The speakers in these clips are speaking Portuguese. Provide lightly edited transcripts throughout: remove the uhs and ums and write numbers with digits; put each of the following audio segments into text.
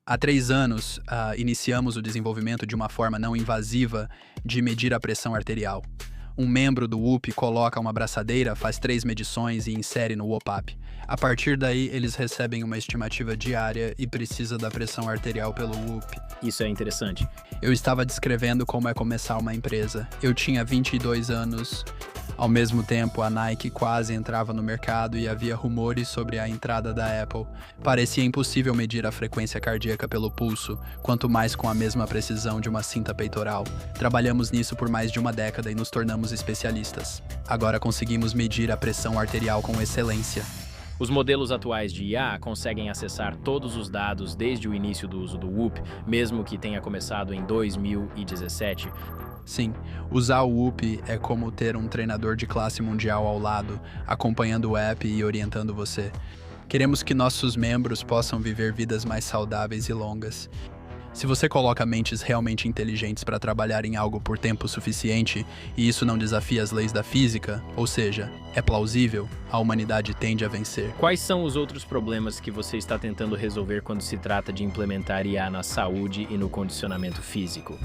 Há 3 anos, iniciamos o desenvolvimento de uma forma não invasiva de medir a pressão arterial. Um membro do WUP coloca uma braçadeira, faz 3 medições e insere no WOPAP. A partir daí, eles recebem uma estimativa diária e precisa da pressão arterial pelo WUP. Isso é interessante. Eu estava descrevendo como é começar uma empresa. Eu tinha 22 anos. Ao mesmo tempo, a Nike quase entrava no mercado e havia rumores sobre a entrada da Apple. Parecia impossível medir a frequência cardíaca pelo pulso, quanto mais com a mesma precisão de uma cinta peitoral. Trabalhamos nisso por mais de uma década e nos tornamos especialistas. Agora conseguimos medir a pressão arterial com excelência. Os modelos atuais de IA conseguem acessar todos os dados desde o início do uso do WHOOP, mesmo que tenha começado em 2017. Sim, usar o WUP é como ter um treinador de classe mundial ao lado, acompanhando o app e orientando você. Queremos que nossos membros possam viver vidas mais saudáveis e longas. Se você coloca mentes realmente inteligentes para trabalhar em algo por tempo suficiente, e isso não desafia as leis da física, ou seja, é plausível, a humanidade tende a vencer. Quais são os outros problemas que você está tentando resolver quando se trata de implementar IA na saúde e no condicionamento físico?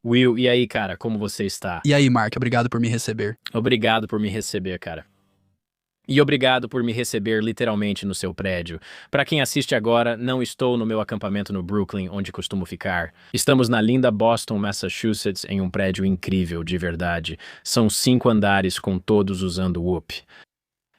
Will, e aí, cara, como você está? E aí, Mark, obrigado por me receber. Obrigado por me receber, cara. E obrigado por me receber literalmente no seu prédio. Para quem assiste agora, não estou no meu acampamento no Brooklyn, onde costumo ficar. Estamos na linda Boston, Massachusetts, em um prédio incrível, de verdade. São 5 andares com todos usando Whoop.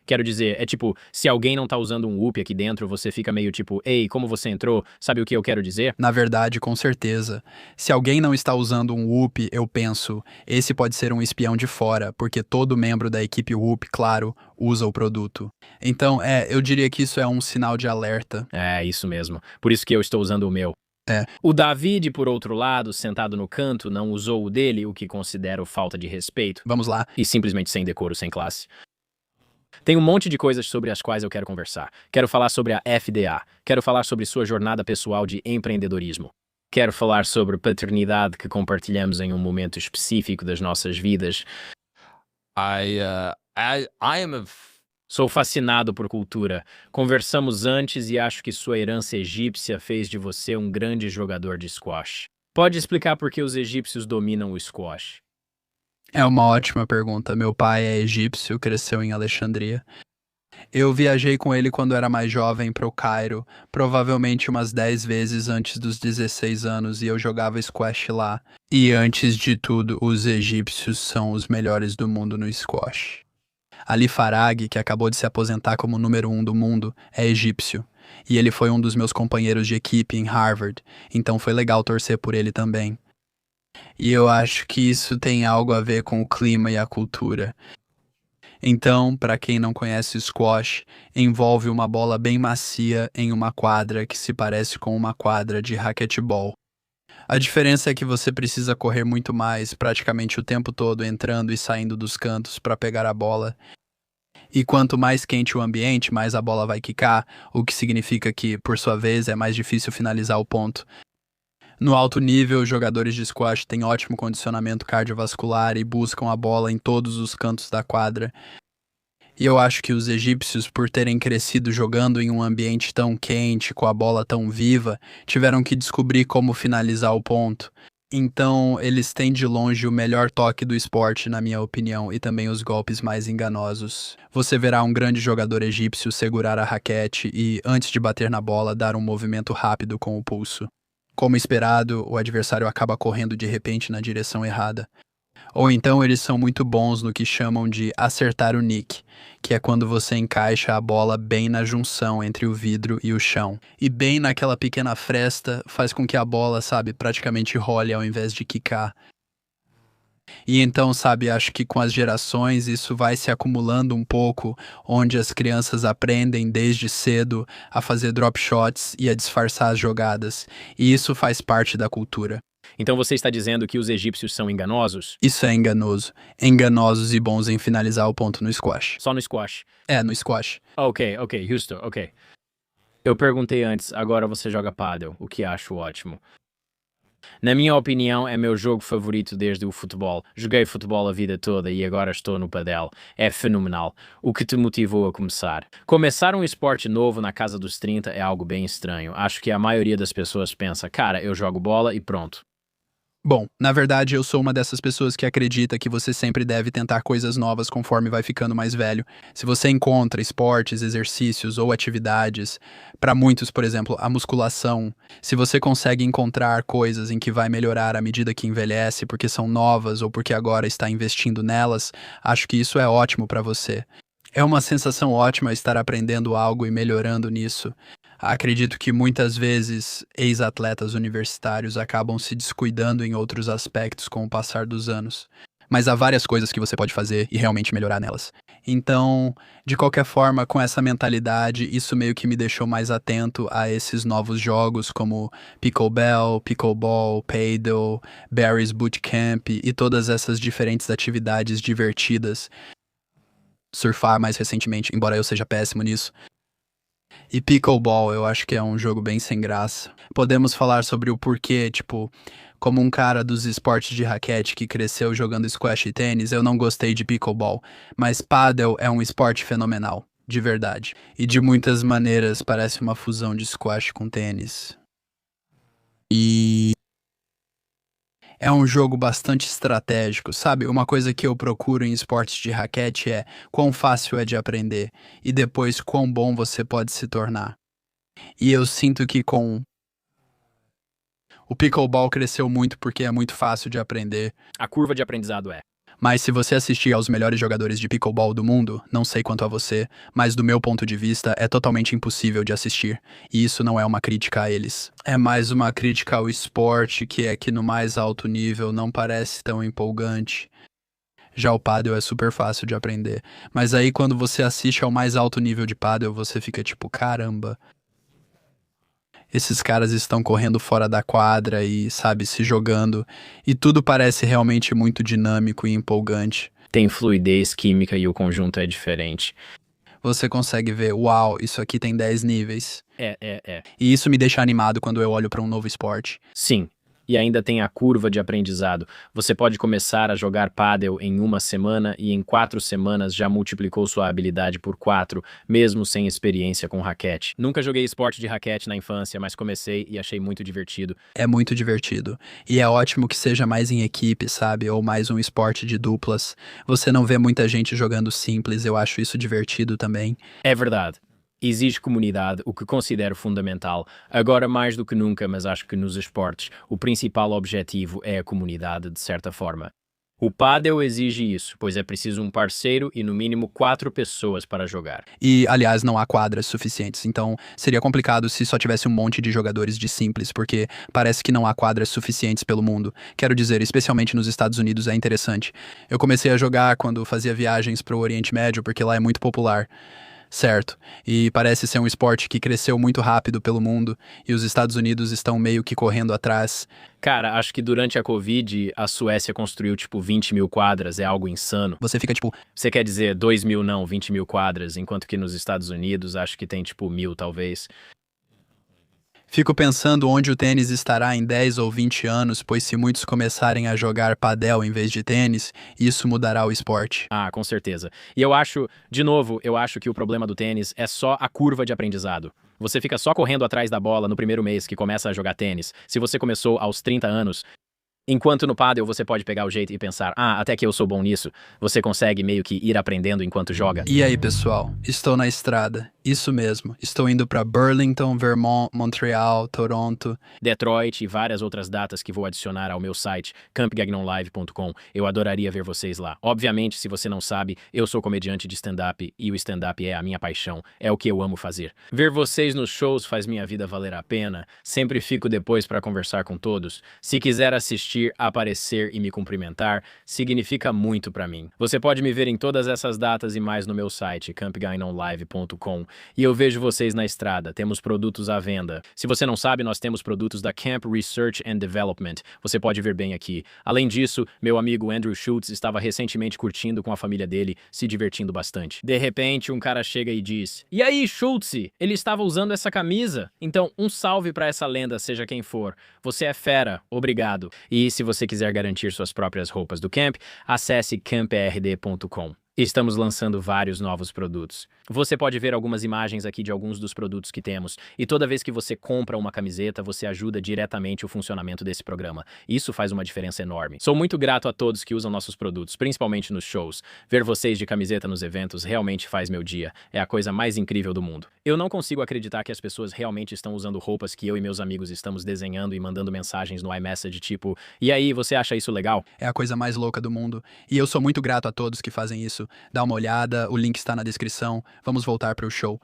Quero dizer, é tipo, se alguém não tá usando um Whoop aqui dentro, você fica meio tipo, ei, como você entrou? Sabe o que eu quero dizer? Na verdade, com certeza. Se alguém não está usando um WUP, eu penso, esse pode ser um espião de fora, porque todo membro da equipe WUP, claro, usa o produto. Então, eu diria que isso é um sinal de alerta. É, isso mesmo. Por isso que eu estou usando o meu. É. O David, por outro lado, sentado no canto, não usou o dele, o que considero falta de respeito. Vamos lá. E simplesmente sem decoro, sem classe. Tem um monte de coisas sobre as quais eu quero conversar. Quero falar sobre a FDA. Quero falar sobre sua jornada pessoal de empreendedorismo. Quero falar sobre paternidade que compartilhamos em um momento específico das nossas vidas. Sou fascinado por cultura. Conversamos antes e acho que sua herança egípcia fez de você um grande jogador de squash. Pode explicar por que os egípcios dominam o squash? É uma ótima pergunta. Meu pai é egípcio, cresceu em Alexandria. Eu viajei com ele quando era mais jovem para o Cairo, provavelmente umas 10 vezes antes dos 16 anos, e eu jogava squash lá. E antes de tudo, os egípcios são os melhores do mundo no squash. Ali Farag, que acabou de se aposentar como número 1 do mundo, é egípcio. E ele foi um dos meus companheiros de equipe em Harvard, então foi legal torcer por ele também. E eu acho que isso tem algo a ver com o clima e a cultura. Então, para quem não conhece squash, envolve uma bola bem macia em uma quadra que se parece com uma quadra de raquetebol. A diferença é que você precisa correr muito mais, praticamente o tempo todo entrando e saindo dos cantos para pegar a bola. E quanto mais quente o ambiente, mais a bola vai quicar, o que significa que, por sua vez, é mais difícil finalizar o ponto. No alto nível, os jogadores de squash têm ótimo condicionamento cardiovascular e buscam a bola em todos os cantos da quadra. E eu acho que os egípcios, por terem crescido jogando em um ambiente tão quente, com a bola tão viva, tiveram que descobrir como finalizar o ponto. Então, eles têm de longe o melhor toque do esporte, na minha opinião, e também os golpes mais enganosos. Você verá um grande jogador egípcio segurar a raquete e, antes de bater na bola, dar um movimento rápido com o pulso. Como esperado, o adversário acaba correndo de repente na direção errada. Ou então eles são muito bons no que chamam de acertar o nick, que é quando você encaixa a bola bem na junção entre o vidro e o chão. E bem naquela pequena fresta faz com que a bola, praticamente role ao invés de quicar. E então, acho que com as gerações isso vai se acumulando um pouco, onde as crianças aprendem desde cedo a fazer drop shots e a disfarçar as jogadas. E isso faz parte da cultura. Então você está dizendo que os egípcios são enganosos? Isso é enganoso. Enganosos e bons em finalizar o ponto no squash. Só no squash? É, no squash. Ok, Houston, ok. Eu perguntei antes, agora você joga pádel, o que acho ótimo. Na minha opinião, é meu jogo favorito desde o futebol. Joguei futebol a vida toda e agora estou no padel. É fenomenal. O que te motivou a começar? Começar um esporte novo na casa dos 30 é algo bem estranho. Acho que a maioria das pessoas pensa, cara, eu jogo bola e pronto. Bom, na verdade, eu sou uma dessas pessoas que acredita que você sempre deve tentar coisas novas conforme vai ficando mais velho. Se você encontra esportes, exercícios ou atividades, para muitos, por exemplo, a musculação, se você consegue encontrar coisas em que vai melhorar à medida que envelhece, porque são novas ou porque agora está investindo nelas, acho que isso é ótimo para você. É uma sensação ótima estar aprendendo algo e melhorando nisso. Acredito que muitas vezes ex-atletas universitários acabam se descuidando em outros aspectos com o passar dos anos. Mas há várias coisas que você pode fazer e realmente melhorar nelas. Então, de qualquer forma, com essa mentalidade, isso meio que me deixou mais atento a esses novos jogos como pickleball, pickleball, paddle, Barry's Bootcamp e todas essas diferentes atividades divertidas. Surfar mais recentemente, embora eu seja péssimo nisso. E pickleball, eu acho que é um jogo bem sem graça. Podemos falar sobre o porquê, tipo, como um cara dos esportes de raquete que cresceu jogando squash e tênis, eu não gostei de pickleball, mas paddle é um esporte fenomenal, de verdade. E de muitas maneiras parece uma fusão de squash com tênis. E é um jogo bastante estratégico, sabe? Uma coisa que eu procuro em esportes de raquete é quão fácil é de aprender e depois quão bom você pode se tornar. E eu sinto que com o pickleball cresceu muito porque é muito fácil de aprender. A curva de aprendizado é. Mas se você assistir aos melhores jogadores de pickleball do mundo, não sei quanto a você, mas do meu ponto de vista é totalmente impossível de assistir. E isso não é uma crítica a eles. É mais uma crítica ao esporte, que é que no mais alto nível não parece tão empolgante. Já o pádel é super fácil de aprender. Mas aí quando você assiste ao mais alto nível de pádel, você fica tipo, caramba. Esses caras estão correndo fora da quadra e, sabe, se jogando. E tudo parece realmente muito dinâmico e empolgante. Tem fluidez química e o conjunto é diferente. Você consegue ver, uau, isso aqui tem 10 níveis. É. E isso me deixa animado quando eu olho para um novo esporte. Sim. E ainda tem a curva de aprendizado. Você pode começar a jogar pádel em uma semana e em 4 semanas já multiplicou sua habilidade por 4, mesmo sem experiência com raquete. Nunca joguei esporte de raquete na infância, mas comecei e achei muito divertido. É muito divertido. E é ótimo que seja mais em equipe, sabe? Ou mais um esporte de duplas. Você não vê muita gente jogando simples, eu acho isso divertido também. É verdade. Exige comunidade, o que considero fundamental. Agora mais do que nunca, mas acho que nos esportes o principal objetivo é a comunidade, de certa forma. O pádel exige isso, pois é preciso um parceiro e no mínimo 4 pessoas para jogar. E, aliás, não há quadras suficientes, então seria complicado se só tivesse um monte de jogadores de simples, porque parece que não há quadras suficientes pelo mundo. Quero dizer, especialmente nos Estados Unidos é interessante. Eu comecei a jogar quando fazia viagens para o Oriente Médio, porque lá é muito popular. Certo, e parece ser um esporte que cresceu muito rápido pelo mundo e os Estados Unidos estão meio que correndo atrás. Cara, acho que durante a Covid a Suécia construiu tipo 20 mil quadras, é algo insano. Você fica tipo, Você quer dizer 2 mil não, 20 mil quadras, enquanto que nos Estados Unidos acho que tem tipo 1.000 talvez. fico pensando onde o tênis estará em 10 ou 20 anos, pois se muitos começarem a jogar padel em vez de tênis, isso mudará o esporte. Ah, com certeza. E eu acho, de novo, eu acho que o problema do tênis é só a curva de aprendizado. Você fica só correndo atrás da bola no primeiro mês que começa a jogar tênis. Se você começou aos 30 anos, enquanto no pádel você pode pegar o jeito e pensar, ah, até que eu sou bom nisso. Você consegue meio que ir aprendendo enquanto joga. E aí, pessoal? Estou na estrada. Isso mesmo. Estou indo para Burlington, Vermont, Montreal, Toronto. Detroit e várias outras datas que vou adicionar ao meu site, campgagnonlive.com. Eu adoraria ver vocês lá. Obviamente, se você não sabe, eu sou comediante de stand-up e o stand-up é a minha paixão, é o que eu amo fazer. Ver vocês nos shows faz minha vida valer a pena. Sempre fico depois para conversar com todos. Se quiser assistir assistir, aparecer e me cumprimentar significa muito pra mim. Você pode me ver em todas essas datas e mais no meu site, campguynonlive.com, e eu vejo vocês na estrada. Temos produtos à venda. Se você não sabe, nós temos produtos da Camp Research and Development. Você pode ver bem aqui. Além disso, meu amigo Andrew Schultz estava recentemente curtindo com a família dele, se divertindo bastante. De repente, um cara chega e diz: "E aí, Schultz? Ele estava usando essa camisa?" Então, um salve pra essa lenda, seja quem for. Você é fera, obrigado. E se você quiser garantir suas próprias roupas do camp, acesse camprd.com. Estamos lançando vários novos produtos. Você pode ver algumas imagens aqui de alguns dos produtos que temos, e toda vez que você compra uma camiseta, você ajuda diretamente o funcionamento desse programa. Isso faz uma diferença enorme. Sou muito grato a todos que usam nossos produtos, principalmente nos shows. Ver vocês de camiseta nos eventos realmente faz meu dia. É a coisa mais incrível do mundo. Eu não consigo acreditar que as pessoas realmente estão usando roupas que eu e meus amigos estamos desenhando e mandando mensagens no iMessage tipo: "E aí, você acha isso legal?" É a coisa mais louca do mundo. E eu sou muito grato a todos que fazem isso. Dá uma olhada, o link está na descrição. Vamos voltar para o show.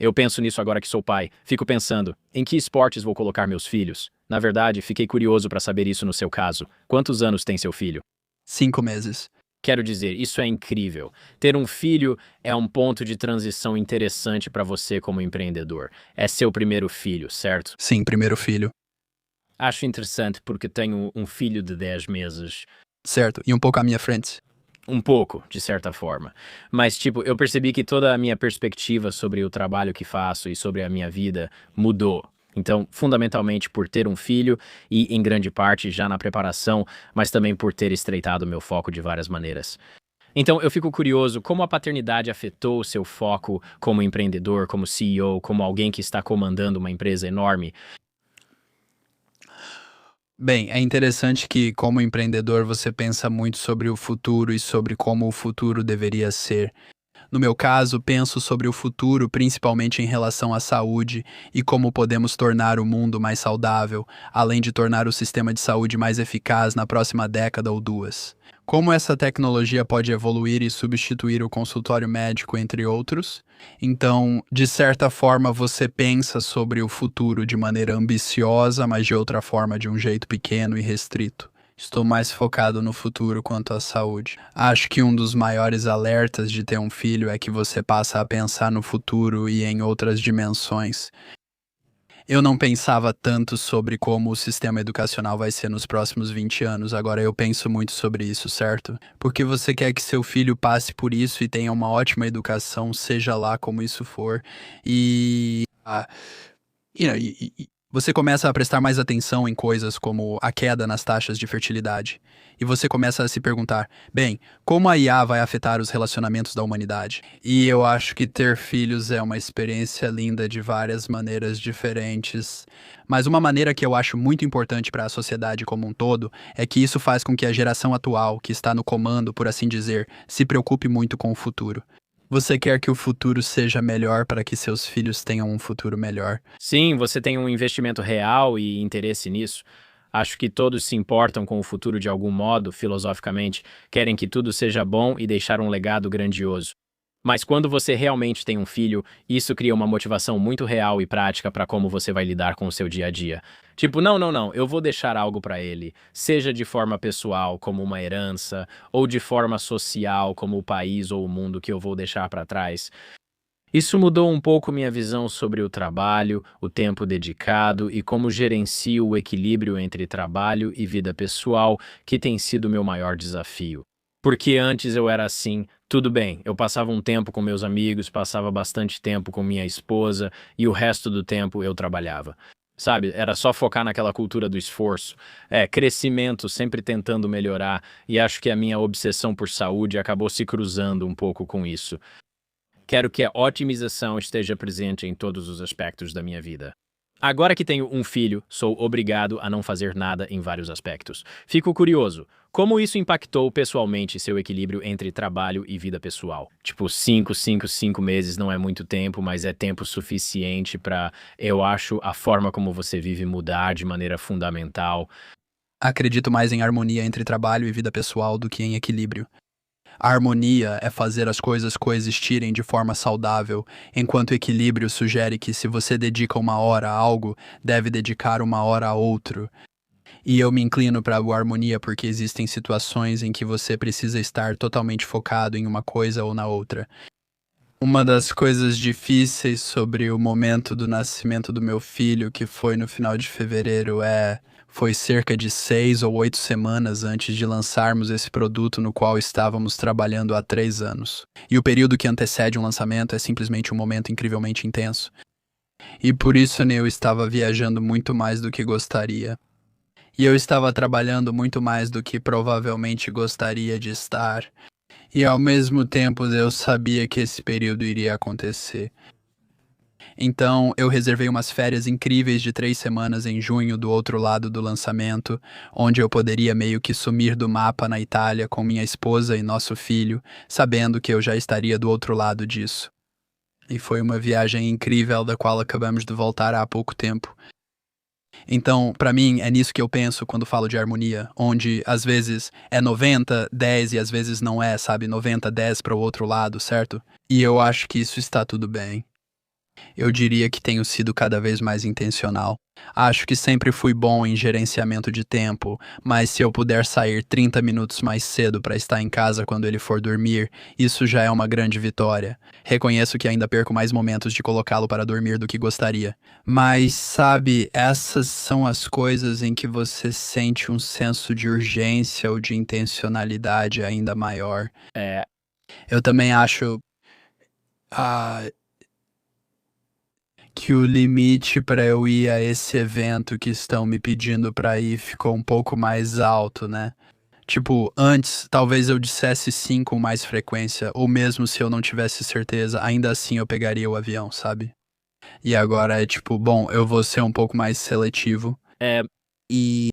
Eu penso nisso agora que sou pai. Fico pensando, em que esportes vou colocar meus filhos? Na verdade, fiquei curioso para saber isso no seu caso. Quantos anos tem seu filho? 5 meses. Quero dizer, isso é incrível. Ter um filho é um ponto de transição interessante para você como empreendedor. É seu primeiro filho, certo? Sim, primeiro filho. Acho interessante porque tenho um filho de 10 meses. Certo, e um pouco à minha frente. Um pouco, de certa forma. Mas, tipo, eu percebi que toda a minha perspectiva sobre o trabalho que faço e sobre a minha vida mudou. Então, fundamentalmente por ter um filho e, em grande parte, já na preparação, mas também por ter estreitado meu foco de várias maneiras. Então, eu fico curioso como a paternidade afetou o seu foco como empreendedor, como CEO, como alguém que está comandando uma empresa enorme. Bem, é interessante que, como empreendedor, você pensa muito sobre o futuro e sobre como o futuro deveria ser. No meu caso, penso sobre o futuro principalmente em relação à saúde e como podemos tornar o mundo mais saudável, além de tornar o sistema de saúde mais eficaz na próxima década ou duas. Como essa tecnologia pode evoluir e substituir o consultório médico, entre outros? Então, de certa forma, você pensa sobre o futuro de maneira ambiciosa, mas de outra forma, de um jeito pequeno e restrito. Estou mais focado no futuro quanto à saúde. Acho que um dos maiores alertas de ter um filho é que você passa a pensar no futuro e em outras dimensões. Eu não pensava tanto sobre como o sistema educacional vai ser nos próximos 20 anos, agora eu penso muito sobre isso, certo? Porque você quer que seu filho passe por isso e tenha uma ótima educação, seja lá como isso for, e... Você começa a prestar mais atenção em coisas como a queda nas taxas de fertilidade. E você começa a se perguntar, bem, como a IA vai afetar os relacionamentos da humanidade? E eu acho que ter filhos é uma experiência linda de várias maneiras diferentes. Mas uma maneira que eu acho muito importante para a sociedade como um todo é que isso faz com que a geração atual, que está no comando, por assim dizer, se preocupe muito com o futuro. Você quer que o futuro seja melhor para que seus filhos tenham um futuro melhor. Sim, você tem um investimento real e interesse nisso. Acho que todos se importam com o futuro de algum modo, filosoficamente, querem que tudo seja bom e deixar um legado grandioso. Mas quando você realmente tem um filho, isso cria uma motivação muito real e prática para como você vai lidar com o seu dia a dia. Tipo, não, eu vou deixar algo para ele, seja de forma pessoal, como uma herança, ou de forma social, como o país ou o mundo que eu vou deixar para trás. Isso mudou um pouco minha visão sobre o trabalho, o tempo dedicado e como gerencio o equilíbrio entre trabalho e vida pessoal, que tem sido meu maior desafio. Porque antes eu era assim, tudo bem, eu passava um tempo com meus amigos, passava bastante tempo com minha esposa e o resto do tempo eu trabalhava. Sabe, era só focar naquela cultura do esforço, crescimento, sempre tentando melhorar, e acho que a minha obsessão por saúde acabou se cruzando um pouco com isso. Quero que a otimização esteja presente em todos os aspectos da minha vida. Agora que tenho um filho, sou obrigado a não fazer nada em vários aspectos. Fico curioso, como isso impactou pessoalmente seu equilíbrio entre trabalho e vida pessoal? Tipo, 5 meses não é muito tempo, mas é tempo suficiente para, eu acho, a forma como você vive mudar de maneira fundamental. Acredito mais em harmonia entre trabalho e vida pessoal do que em equilíbrio. A harmonia é fazer as coisas coexistirem de forma saudável, enquanto o equilíbrio sugere que se você dedica 1 hora a algo, deve dedicar 1 hora a outro. E eu me inclino para a harmonia porque existem situações em que você precisa estar totalmente focado em uma coisa ou na outra. Uma das coisas difíceis sobre o momento do nascimento do meu filho, que foi no final de fevereiro, foi cerca de 6 ou 8 semanas antes de lançarmos esse produto no qual estávamos trabalhando há 3 anos. E o período que antecede um lançamento é simplesmente um momento incrivelmente intenso. E por isso eu estava viajando muito mais do que gostaria. E eu estava trabalhando muito mais do que provavelmente gostaria de estar. E ao mesmo tempo eu sabia que esse período iria acontecer. Então eu reservei umas férias incríveis de 3 semanas em junho do outro lado do lançamento, onde eu poderia meio que sumir do mapa na Itália com minha esposa e nosso filho, sabendo que eu já estaria do outro lado disso. E foi uma viagem incrível da qual acabamos de voltar há pouco tempo. Então, pra mim, é nisso que eu penso quando falo de harmonia, onde às vezes é 90-10 e às vezes não é, sabe, 90-10 para o outro lado, certo? E eu acho que isso está tudo bem. Eu diria que tenho sido cada vez mais intencional. Acho que sempre fui bom em gerenciamento de tempo, mas se eu puder sair 30 minutos mais cedo para estar em casa quando ele for dormir, isso já é uma grande vitória. Reconheço que ainda perco mais momentos de colocá-lo para dormir do que gostaria. Mas, sabe, essas são as coisas em que você sente um senso de urgência ou de intencionalidade ainda maior. É, Eu também acho. Ah, que o limite para eu ir a esse evento que estão me pedindo para ir ficou um pouco mais alto, né? Tipo, antes, talvez eu dissesse sim com mais frequência, ou mesmo se eu não tivesse certeza, ainda assim eu pegaria o avião, sabe? E agora é tipo, bom, eu vou ser um pouco mais seletivo. é, E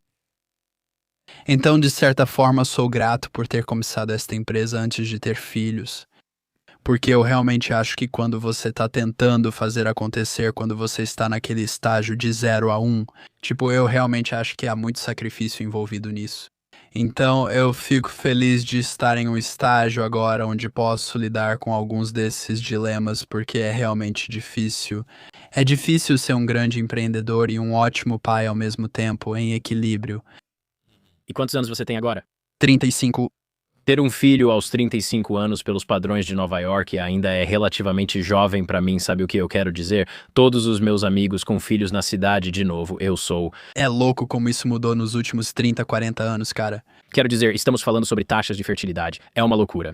então, de certa forma, sou grato por ter começado esta empresa antes de ter filhos. Porque eu realmente acho que quando você tá tentando fazer acontecer, quando você está naquele estágio de 0 a 1, tipo, eu realmente acho que há muito sacrifício envolvido nisso. Então, eu fico feliz de estar em um estágio agora onde posso lidar com alguns desses dilemas, porque é realmente difícil. É difícil ser um grande empreendedor e um ótimo pai ao mesmo tempo, em equilíbrio. E quantos anos você tem agora? 35. Ter um filho aos 35 anos pelos padrões de Nova York ainda é relativamente jovem pra mim, sabe o que eu quero dizer? Todos os meus amigos com filhos na cidade, de novo, eu sou. É louco como isso mudou nos últimos 30, 40 anos, cara. Quero dizer, estamos falando sobre taxas de fertilidade. É uma loucura.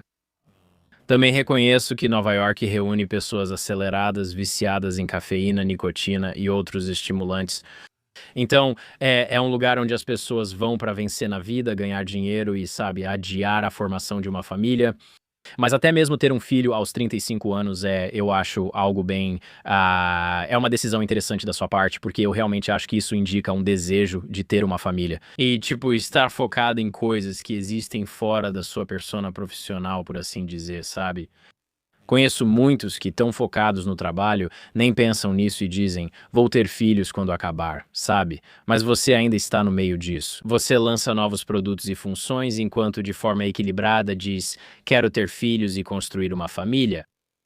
Também reconheço que Nova York reúne pessoas aceleradas, viciadas em cafeína, nicotina e outros estimulantes. Então, é um lugar onde as pessoas vão para vencer na vida, ganhar dinheiro e, sabe, adiar a formação de uma família. Mas até mesmo ter um filho aos 35 anos eu acho algo bem. É uma decisão interessante da sua parte, porque eu realmente acho que isso indica um desejo de ter uma família. E, tipo, estar focado em coisas que existem fora da sua persona profissional, por assim dizer, sabe? Conheço muitos que estão focados no trabalho, nem pensam nisso e dizem, vou ter filhos quando acabar, sabe? Mas você ainda está no meio disso. Você lança novos produtos e funções enquanto de forma equilibrada diz, quero ter filhos e construir uma família.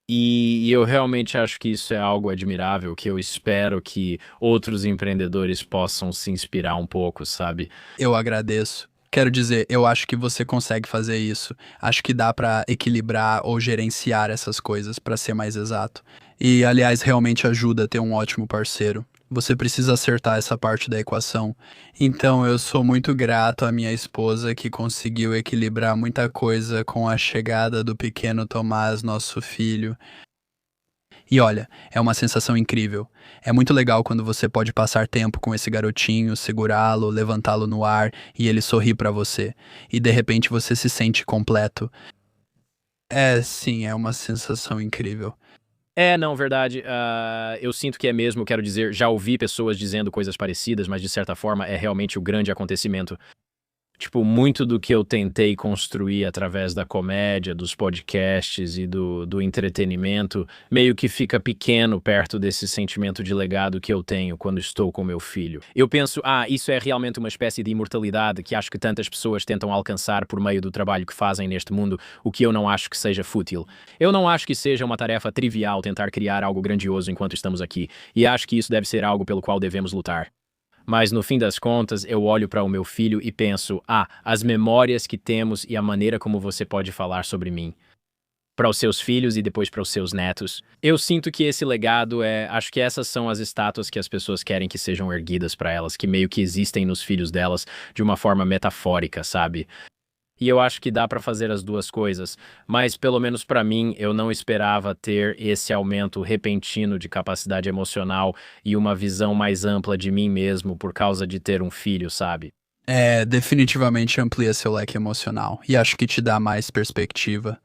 E eu realmente acho que isso é algo admirável, que eu espero que outros empreendedores possam se inspirar um pouco, sabe? Eu agradeço. Quero dizer, eu acho que você consegue fazer isso. Acho que dá pra equilibrar ou gerenciar essas coisas, pra ser mais exato. E, aliás, realmente ajuda a ter um ótimo parceiro. Você precisa acertar essa parte da equação. Então, eu sou muito grato à minha esposa que conseguiu equilibrar muita coisa com a chegada do pequeno Tomás, nosso filho. E olha, é uma sensação incrível. É muito legal quando você pode passar tempo com esse garotinho, segurá-lo, levantá-lo no ar e ele sorri pra você. E de repente você se sente completo. É, sim, é uma sensação incrível. Não, verdade. Eu sinto que é mesmo, quero dizer, já ouvi pessoas dizendo coisas parecidas, mas de certa forma é realmente o grande acontecimento. Tipo, muito do que eu tentei construir através da comédia, dos podcasts e do entretenimento, meio que fica pequeno perto desse sentimento de legado que eu tenho quando estou com meu filho. Eu penso, isso é realmente uma espécie de imortalidade que acho que tantas pessoas tentam alcançar por meio do trabalho que fazem neste mundo, o que eu não acho que seja fútil. Eu não acho que seja uma tarefa trivial tentar criar algo grandioso enquanto estamos aqui, e acho que isso deve ser algo pelo qual devemos lutar. Mas no fim das contas, eu olho para o meu filho e penso, as memórias que temos e a maneira como você pode falar sobre mim. Para os seus filhos e depois para os seus netos. Eu sinto que esse legado acho que essas são as estátuas que as pessoas querem que sejam erguidas para elas, que meio que existem nos filhos delas de uma forma metafórica, sabe? E eu acho que dá para fazer as duas coisas, mas pelo menos para mim, eu não esperava ter esse aumento repentino de capacidade emocional e uma visão mais ampla de mim mesmo por causa de ter um filho, sabe? Definitivamente amplia seu leque emocional e acho que te dá mais perspectiva.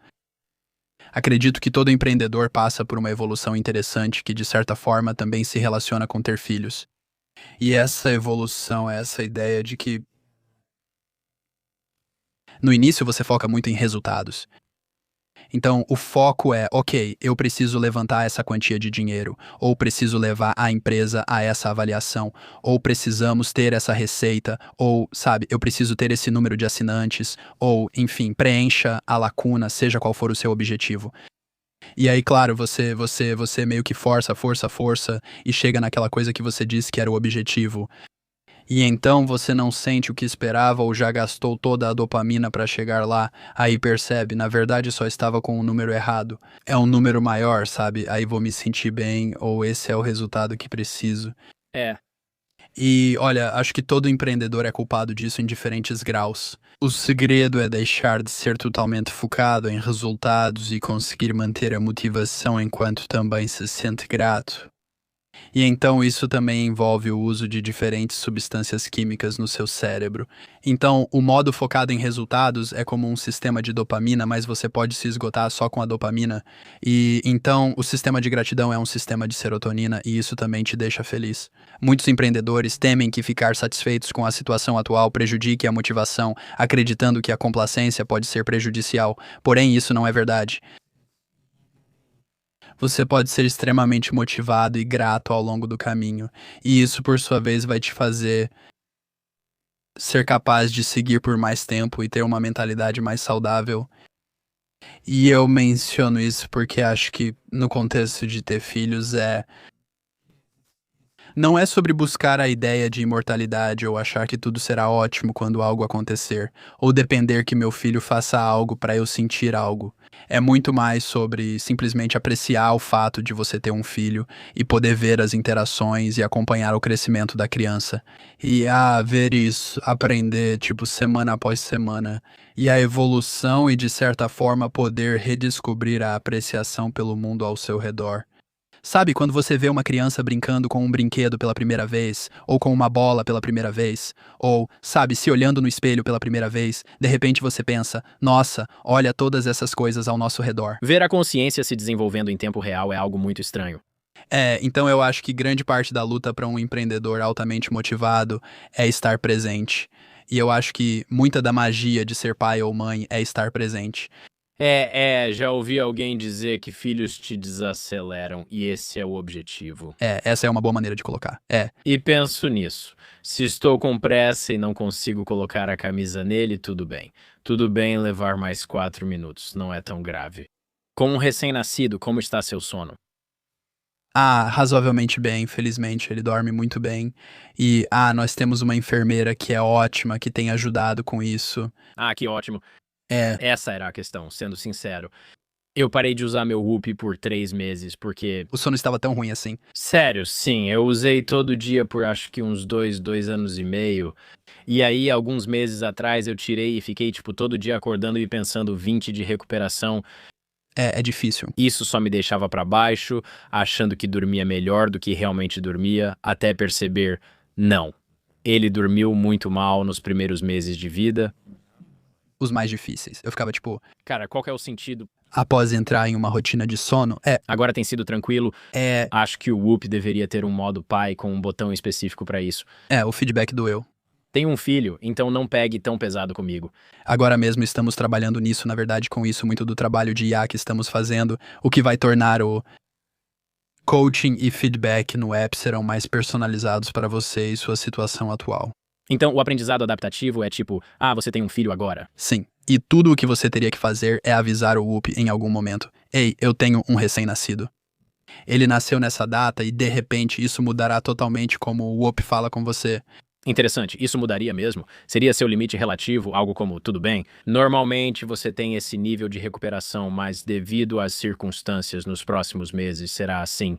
Acredito que todo empreendedor passa por uma evolução interessante que, de certa forma, também se relaciona com ter filhos. E essa evolução é essa ideia de que, no início, você foca muito em resultados. Então, o foco é, ok, eu preciso levantar essa quantia de dinheiro, ou preciso levar a empresa a essa avaliação, ou precisamos ter essa receita, ou, sabe, eu preciso ter esse número de assinantes, ou, enfim, preencha a lacuna, seja qual for o seu objetivo. E aí, claro, você meio que força, e chega naquela coisa que você disse que era o objetivo. E então você não sente o que esperava ou já gastou toda a dopamina para chegar lá, aí percebe, na verdade só estava com um número errado. É um número maior, sabe? Aí vou me sentir bem, ou esse é o resultado que preciso. É. E olha, acho que todo empreendedor é culpado disso em diferentes graus. O segredo é deixar de ser totalmente focado em resultados e conseguir manter a motivação enquanto também se sente grato. E então isso também envolve o uso de diferentes substâncias químicas no seu cérebro. Então, o modo focado em resultados é como um sistema de dopamina, mas você pode se esgotar só com a dopamina. E então, o sistema de gratidão é um sistema de serotonina e isso também te deixa feliz. Muitos empreendedores temem que ficar satisfeitos com a situação atual prejudique a motivação, acreditando que a complacência pode ser prejudicial. Porém, isso não é verdade. Você pode ser extremamente motivado e grato ao longo do caminho, e isso, por sua vez, vai te fazer ser capaz de seguir por mais tempo e ter uma mentalidade mais saudável. E eu menciono isso porque acho que, no contexto de ter filhos, não é sobre buscar a ideia de imortalidade ou achar que tudo será ótimo quando algo acontecer, ou depender que meu filho faça algo para eu sentir algo. É muito mais sobre simplesmente apreciar o fato de você ter um filho e poder ver as interações e acompanhar o crescimento da criança. E ver isso, aprender, tipo, semana após semana. E a evolução e, de certa forma, poder redescobrir a apreciação pelo mundo ao seu redor. Sabe quando você vê uma criança brincando com um brinquedo pela primeira vez, ou com uma bola pela primeira vez, ou, sabe, se olhando no espelho pela primeira vez, de repente você pensa, nossa, olha todas essas coisas ao nosso redor. Ver a consciência se desenvolvendo em tempo real é algo muito estranho. Então eu acho que grande parte da luta para um empreendedor altamente motivado é estar presente. E eu acho que muita da magia de ser pai ou mãe é estar presente. Já ouvi alguém dizer que filhos te desaceleram e esse é o objetivo. Essa é uma boa maneira de colocar. E penso nisso. Se estou com pressa e não consigo colocar a camisa nele, tudo bem. Tudo bem levar mais 4 minutos, não é tão grave. Com um recém-nascido, como está seu sono? Razoavelmente bem, felizmente, ele dorme muito bem. E, nós temos uma enfermeira que é ótima, que tem ajudado com isso. Que ótimo. É, Essa era a questão, sendo sincero. Eu parei de usar meu Whoop por 3 meses, porque... o sono estava tão ruim assim. Sério, sim, eu usei todo dia por acho que uns 2 anos e meio. E aí, alguns meses atrás, eu tirei e fiquei, tipo, todo dia acordando e pensando 20 de recuperação. É difícil. Isso só me deixava pra baixo, achando que dormia melhor do que realmente dormia, até perceber, não. Ele dormiu muito mal nos primeiros meses de vida. Os mais difíceis. Eu ficava tipo, Cara, qual que é o sentido? após entrar em uma rotina de sono, Agora tem sido tranquilo. Acho que o Whoop deveria ter um modo pai com um botão específico pra isso. o feedback doeu. Tenho um filho, então não pegue tão pesado comigo. Agora mesmo estamos trabalhando nisso, na verdade, com isso, muito do trabalho de IA que estamos fazendo, o que vai tornar o coaching e feedback no app serão mais personalizados para você e sua situação atual. Então, o aprendizado adaptativo é tipo, você tem um filho agora. Sim, e tudo o que você teria que fazer é avisar o Whoop em algum momento. Ei, eu tenho um recém-nascido. Ele nasceu nessa data e, de repente, isso mudará totalmente como o Whoop fala com você. Interessante, isso mudaria mesmo? Seria seu limite relativo, algo como tudo bem? Normalmente você tem esse nível de recuperação, mas devido às circunstâncias nos próximos meses será assim.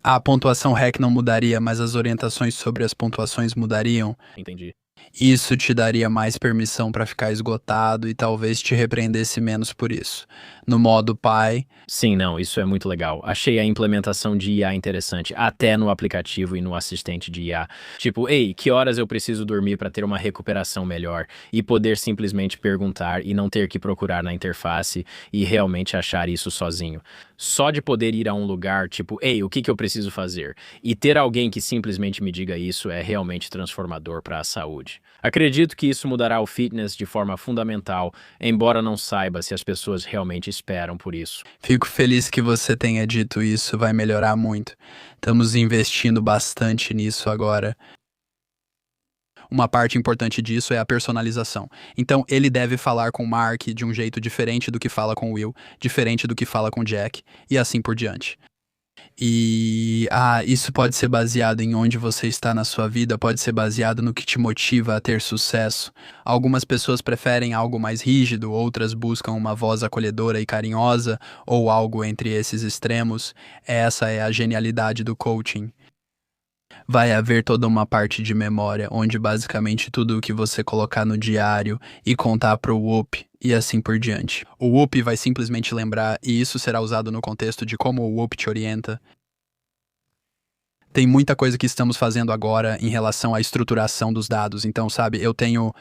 A pontuação REC não mudaria, mas as orientações sobre as pontuações mudariam. Entendi. Isso te daria mais permissão para ficar esgotado e talvez te repreendesse menos por isso. No modo pai, Sim, não, isso é muito legal. Achei a implementação de IA interessante, até no aplicativo e no assistente de IA. Tipo, ei, que horas eu preciso dormir para ter uma recuperação melhor? E poder simplesmente perguntar e não ter que procurar na interface e realmente achar isso sozinho. Só de poder ir a um lugar, tipo, ei, o que que eu preciso fazer? E ter alguém que simplesmente me diga isso é realmente transformador para a saúde. Acredito que isso mudará o fitness de forma fundamental, embora não saiba se as pessoas realmente esperam por isso. fico feliz que você tenha dito isso, vai melhorar muito. Estamos investindo bastante nisso agora. Uma parte importante disso é a personalização. Então, ele deve falar com Mark de um jeito diferente do que fala com Will, diferente do que fala com Jack, e assim por diante. E isso pode ser baseado em onde você está na sua vida, pode ser baseado no que te motiva a ter sucesso. Algumas pessoas preferem algo mais rígido, outras buscam uma voz acolhedora e carinhosa, ou algo entre esses extremos. Essa é a genialidade do coaching. Vai haver toda uma parte de memória, onde basicamente tudo o que você colocar no diário e contar pro Whoop e assim por diante. O Whoop vai simplesmente lembrar e isso será usado no contexto de como o Whoop te orienta. Tem muita coisa que estamos fazendo agora em relação à estruturação dos dados. Então, sabe, eu tenho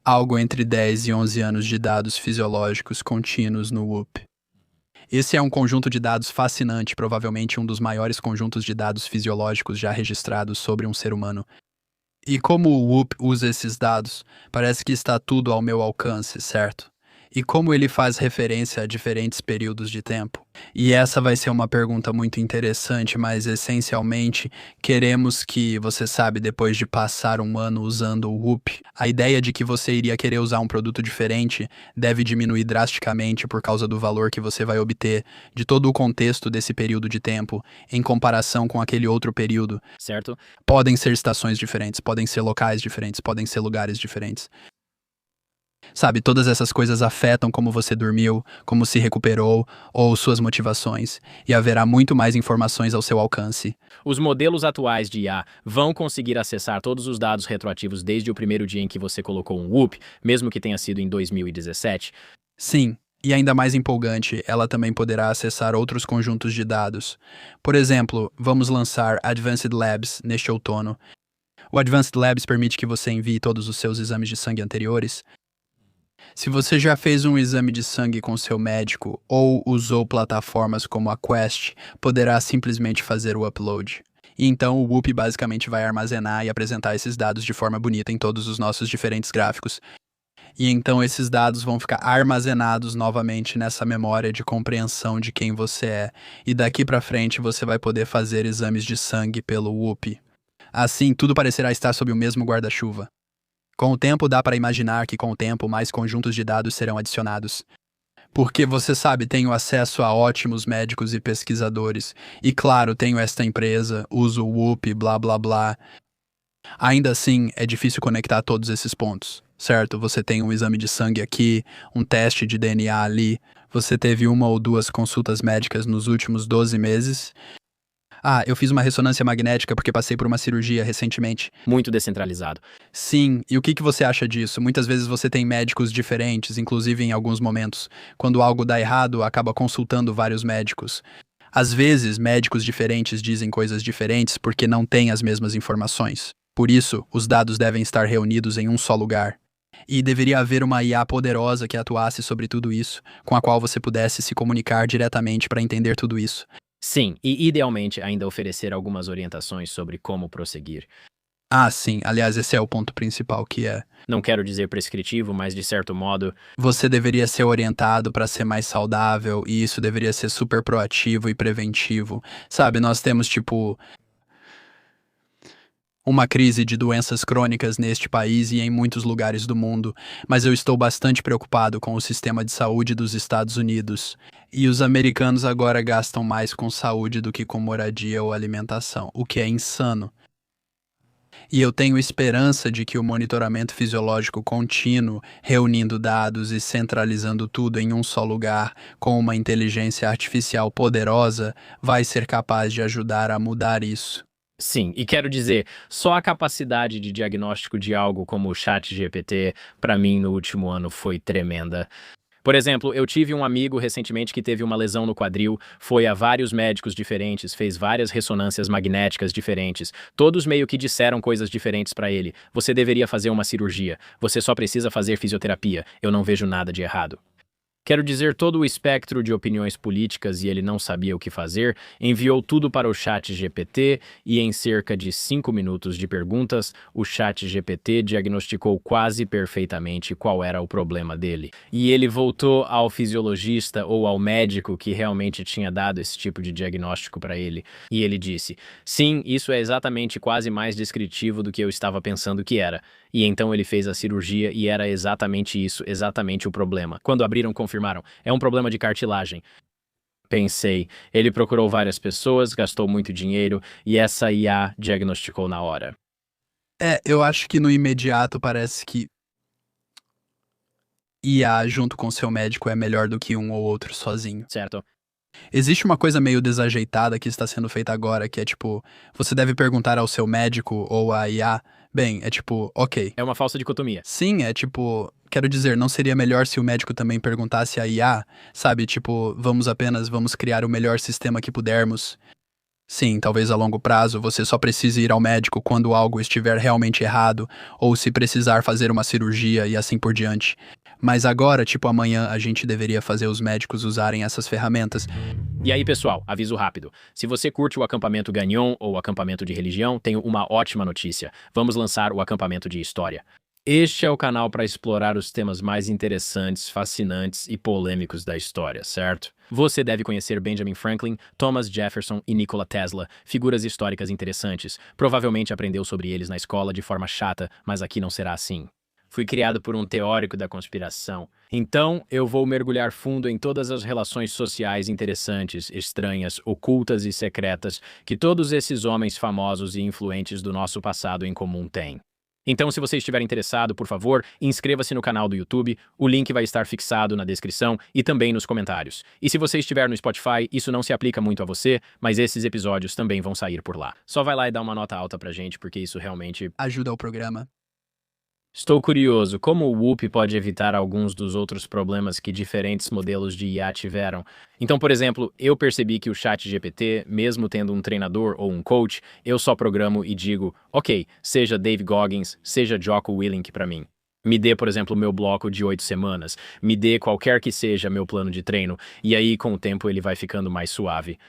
algo entre 10 e 11 anos de dados fisiológicos contínuos no Whoop. Esse é um conjunto de dados fascinante, provavelmente um dos maiores conjuntos de dados fisiológicos já registrados sobre um ser humano. E como o Whoop usa esses dados, parece que está tudo ao meu alcance, certo? E como ele faz referência a diferentes períodos de tempo? E essa vai ser uma pergunta muito interessante, mas essencialmente queremos que, você sabe, depois de passar um ano usando o Whoop, a ideia de que você iria querer usar um produto diferente deve diminuir drasticamente por causa do valor que você vai obter de todo o contexto desse período de tempo em comparação com aquele outro período. Certo? Podem ser estações diferentes, podem ser locais diferentes, podem ser lugares diferentes. Sabe, todas essas coisas afetam como você dormiu, como se recuperou ou suas motivações, e haverá muito mais informações ao seu alcance. Os modelos atuais de IA vão conseguir acessar todos os dados retroativos desde o primeiro dia em que você colocou um Whoop, mesmo que tenha sido em 2017. Sim, e ainda mais empolgante, ela também poderá acessar outros conjuntos de dados. Por exemplo, vamos lançar Advanced Labs neste outono. O Advanced Labs permite que você envie todos os seus exames de sangue anteriores. Se você já fez um exame de sangue com seu médico ou usou plataformas como a Quest, poderá simplesmente fazer o upload. E então o Whoop basicamente vai armazenar e apresentar esses dados de forma bonita em todos os nossos diferentes gráficos. E então esses dados vão ficar armazenados novamente nessa memória de compreensão de quem você é. E daqui pra frente você vai poder fazer exames de sangue pelo Whoop. Assim, tudo parecerá estar sob o mesmo guarda-chuva. Com o tempo, dá para imaginar que com o tempo mais conjuntos de dados serão adicionados. Porque você sabe, tenho acesso a ótimos médicos e pesquisadores. E claro, tenho esta empresa, uso o Whoop, blá blá blá. Ainda assim, é difícil conectar todos esses pontos, certo? Você tem um exame de sangue aqui, um teste de DNA ali, você teve uma ou duas consultas médicas nos últimos 12 meses. Eu fiz uma ressonância magnética porque passei por uma cirurgia recentemente. Muito descentralizado. Sim, e o que você acha disso? Muitas vezes você tem médicos diferentes, inclusive em alguns momentos. Quando algo dá errado, acaba consultando vários médicos. Às vezes, médicos diferentes dizem coisas diferentes porque não têm as mesmas informações. Por isso, os dados devem estar reunidos em um só lugar. E deveria haver uma IA poderosa que atuasse sobre tudo isso, com a qual você pudesse se comunicar diretamente para entender tudo isso. Sim, e idealmente ainda oferecer algumas orientações sobre como prosseguir. Sim. Aliás, esse é o ponto principal, que é... Não quero dizer prescritivo, mas de certo modo, Você deveria ser orientado para ser mais saudável, e isso deveria ser super proativo e preventivo. Sabe, nós temos, tipo... uma crise de doenças crônicas neste país e em muitos lugares do mundo, mas eu estou bastante preocupado com o sistema de saúde dos Estados Unidos. E os americanos agora gastam mais com saúde do que com moradia ou alimentação, o que é insano. E eu tenho esperança de que o monitoramento fisiológico contínuo, reunindo dados e centralizando tudo em um só lugar, com uma inteligência artificial poderosa, vai ser capaz de ajudar a mudar isso. Sim, e quero dizer, só a capacidade de diagnóstico de algo como o ChatGPT, para mim, no último ano foi tremenda. Por exemplo, eu tive um amigo recentemente que teve uma lesão no quadril, foi a vários médicos diferentes, fez várias ressonâncias magnéticas diferentes, todos meio que disseram coisas diferentes para ele. Você deveria fazer uma cirurgia, você só precisa fazer fisioterapia, eu não vejo nada de errado. Quero dizer, todo o espectro de opiniões políticas e ele não sabia o que fazer, enviou tudo para o ChatGPT e em cerca de 5 minutos de perguntas, o ChatGPT diagnosticou quase perfeitamente qual era o problema dele. E ele voltou ao fisiologista ou ao médico que realmente tinha dado esse tipo de diagnóstico para ele. E ele disse, sim, isso é exatamente quase mais descritivo do que eu estava pensando que era. E então ele fez a cirurgia e era exatamente isso, exatamente o problema. Quando abriram, confirmaram, é um problema de cartilagem. Pensei, ele procurou várias pessoas, gastou muito dinheiro e essa IA diagnosticou na hora. Eu acho que no imediato parece que IA junto com seu médico é melhor do que um ou outro sozinho. Certo? Existe uma coisa meio desajeitada que está sendo feita agora, que é tipo, você deve perguntar ao seu médico ou à IA. Bem, é tipo, ok. É uma falsa dicotomia. Sim, é tipo, quero dizer, não seria melhor se o médico também perguntasse à IA, sabe? Tipo, vamos criar o melhor sistema que pudermos. Sim, talvez a longo prazo você só precise ir ao médico quando algo estiver realmente errado, ou se precisar fazer uma cirurgia e assim por diante. Mas agora, tipo amanhã, a gente deveria fazer os médicos usarem essas ferramentas. E aí, pessoal, aviso rápido. Se você curte o acampamento Gagnon ou o acampamento de religião, tenho uma ótima notícia. Vamos lançar o acampamento de história. Este é o canal para explorar os temas mais interessantes, fascinantes e polêmicos da história, certo? Você deve conhecer Benjamin Franklin, Thomas Jefferson e Nikola Tesla, figuras históricas interessantes. Provavelmente aprendeu sobre eles na escola de forma chata, mas aqui não será assim. Fui criado por um teórico da conspiração. Então, eu vou mergulhar fundo em todas as relações sociais interessantes, estranhas, ocultas e secretas que todos esses homens famosos e influentes do nosso passado em comum têm. Então, se você estiver interessado, por favor, inscreva-se no canal do YouTube, o link vai estar fixado na descrição e também nos comentários. E se você estiver no Spotify, isso não se aplica muito a você, mas esses episódios também vão sair por lá. Só vai lá e dá uma nota alta pra gente, porque isso realmente ajuda o programa. Estou curioso, como o Whoop pode evitar alguns dos outros problemas que diferentes modelos de IA tiveram? Então, por exemplo, eu percebi que o ChatGPT, mesmo tendo um treinador ou um coach, eu só programo e digo, ok, seja Dave Goggins, seja Jocko Willink para mim. Me dê, por exemplo, meu bloco de 8 semanas, me dê qualquer que seja meu plano de treino, e aí com o tempo ele vai ficando mais suave.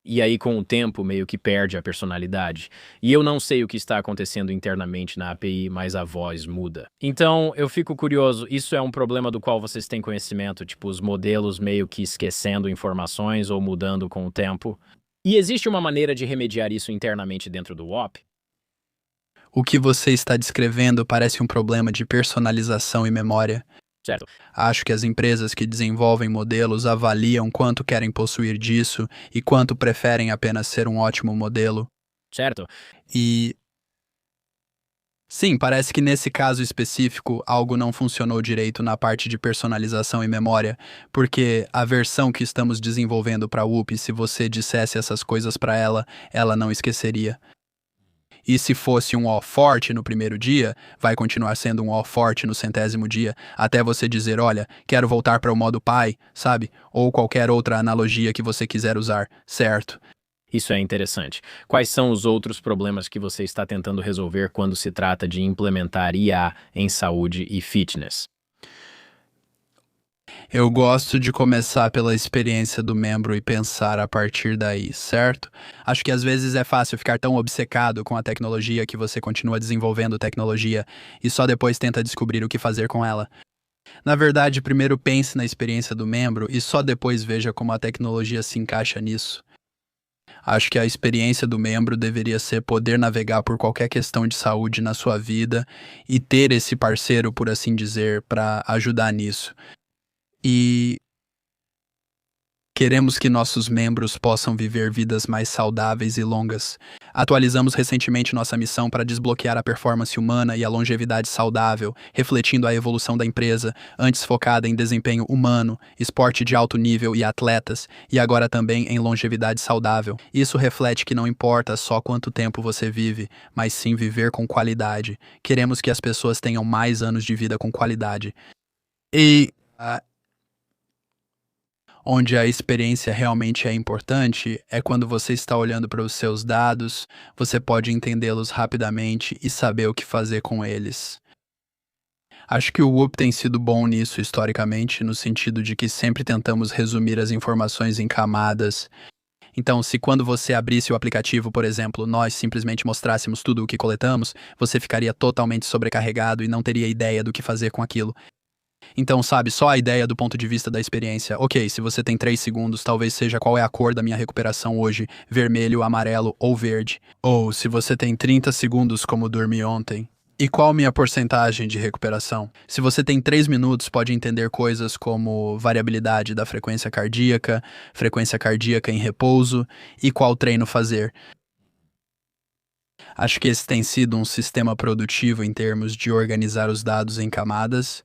E aí, com o tempo, meio que perde a personalidade. E eu não sei o que está acontecendo internamente na API, mas a voz muda. Então, eu fico curioso, isso é um problema do qual vocês têm conhecimento? Tipo, os modelos meio que esquecendo informações ou mudando com o tempo? E existe uma maneira de remediar isso internamente dentro do WOP? O que você está descrevendo parece um problema de personalização e memória. Certo. Acho que as empresas que desenvolvem modelos avaliam quanto querem possuir disso e quanto preferem apenas ser um ótimo modelo. Certo. E sim, parece que nesse caso específico algo não funcionou direito na parte de personalização e memória, porque a versão que estamos desenvolvendo para a Whoop, se você dissesse essas coisas para ela, ela não esqueceria. E se fosse um ó forte no primeiro dia, vai continuar sendo um ó forte no 100º dia, até você dizer, olha, quero voltar para o modo pai, sabe? Ou qualquer outra analogia que você quiser usar, certo? Isso é interessante. Quais são os outros problemas que você está tentando resolver quando se trata de implementar IA em saúde e fitness? Eu gosto de começar pela experiência do membro e pensar a partir daí, certo? Acho que às vezes é fácil ficar tão obcecado com a tecnologia que você continua desenvolvendo tecnologia e só depois tenta descobrir o que fazer com ela. Na verdade, primeiro pense na experiência do membro e só depois veja como a tecnologia se encaixa nisso. Acho que a experiência do membro deveria ser poder navegar por qualquer questão de saúde na sua vida e ter esse parceiro, por assim dizer, para ajudar nisso. E queremos que nossos membros possam viver vidas mais saudáveis e longas. Atualizamos recentemente nossa missão para desbloquear a performance humana e a longevidade saudável, refletindo a evolução da empresa, antes focada em desempenho humano, esporte de alto nível e atletas, e agora também em longevidade saudável. Isso reflete que não importa só quanto tempo você vive, mas sim viver com qualidade. Queremos que as pessoas tenham mais anos de vida com qualidade. E onde a experiência realmente é importante é quando você está olhando para os seus dados, você pode entendê-los rapidamente e saber o que fazer com eles. Acho que o Whoop tem sido bom nisso historicamente, no sentido de que sempre tentamos resumir as informações em camadas. Então, se quando você abrisse o aplicativo, por exemplo, nós simplesmente mostrássemos tudo o que coletamos, você ficaria totalmente sobrecarregado e não teria ideia do que fazer com aquilo. Então, sabe, só a ideia do ponto de vista da experiência. Ok, se você tem 3 segundos, talvez seja qual é a cor da minha recuperação hoje, vermelho, amarelo ou verde. Ou se você tem 30 segundos como dormi ontem. E qual minha porcentagem de recuperação? Se você tem 3 minutos, pode entender coisas como variabilidade da frequência cardíaca em repouso e qual treino fazer. Acho que esse tem sido um sistema produtivo em termos de organizar os dados em camadas.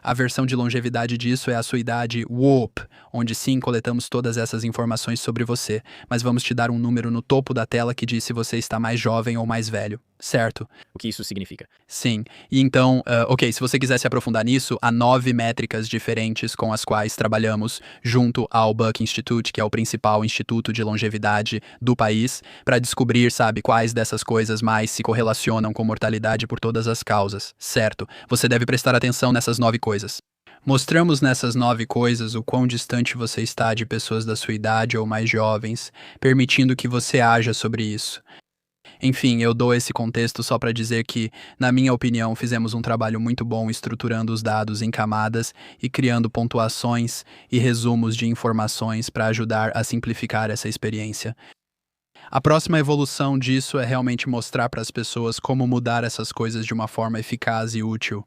A versão de longevidade disso é a sua idade WOP, onde sim coletamos todas essas informações sobre você, mas vamos te dar um número no topo da tela que diz se você está mais jovem ou mais velho, certo? O que isso significa? Sim. E então, ok, se você quiser se aprofundar nisso, há 9 métricas diferentes com as quais trabalhamos junto ao Buck Institute, que é o principal instituto de longevidade do país, para descobrir, sabe, quais dessas coisas mais se correlacionam com mortalidade por todas as causas, certo? Você deve prestar atenção nessas 9 coisas. Mostramos nessas 9 coisas o quão distante você está de pessoas da sua idade ou mais jovens, permitindo que você haja sobre isso. Enfim, eu dou esse contexto só para dizer que, na minha opinião, fizemos um trabalho muito bom estruturando os dados em camadas e criando pontuações e resumos de informações para ajudar a simplificar essa experiência. A próxima evolução disso é realmente mostrar para as pessoas como mudar essas coisas de uma forma eficaz e útil.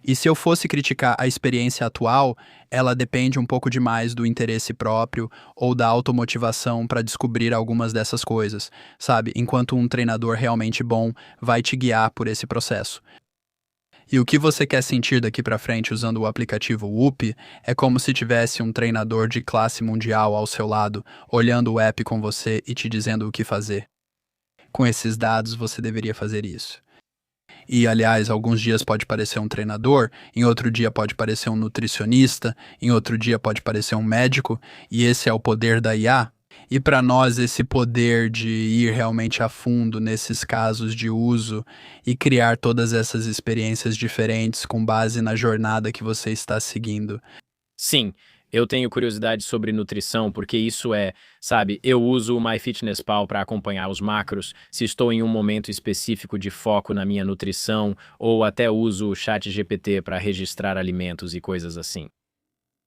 E se eu fosse criticar a experiência atual, ela depende um pouco demais do interesse próprio ou da automotivação para descobrir algumas dessas coisas, sabe? Enquanto um treinador realmente bom vai te guiar por esse processo. E o que você quer sentir daqui para frente usando o aplicativo Whoop é como se tivesse um treinador de classe mundial ao seu lado, olhando o app com você e te dizendo o que fazer. Com esses dados, você deveria fazer isso. E, aliás, alguns dias pode parecer um treinador, em outro dia pode parecer um nutricionista, em outro dia pode parecer um médico, e esse é o poder da IA. E para nós, esse poder de ir realmente a fundo nesses casos de uso e criar todas essas experiências diferentes com base na jornada que você está seguindo. Sim, eu tenho curiosidade sobre nutrição, porque isso sabe, eu uso o MyFitnessPal para acompanhar os macros, se estou em um momento específico de foco na minha nutrição, ou até uso o ChatGPT para registrar alimentos e coisas assim.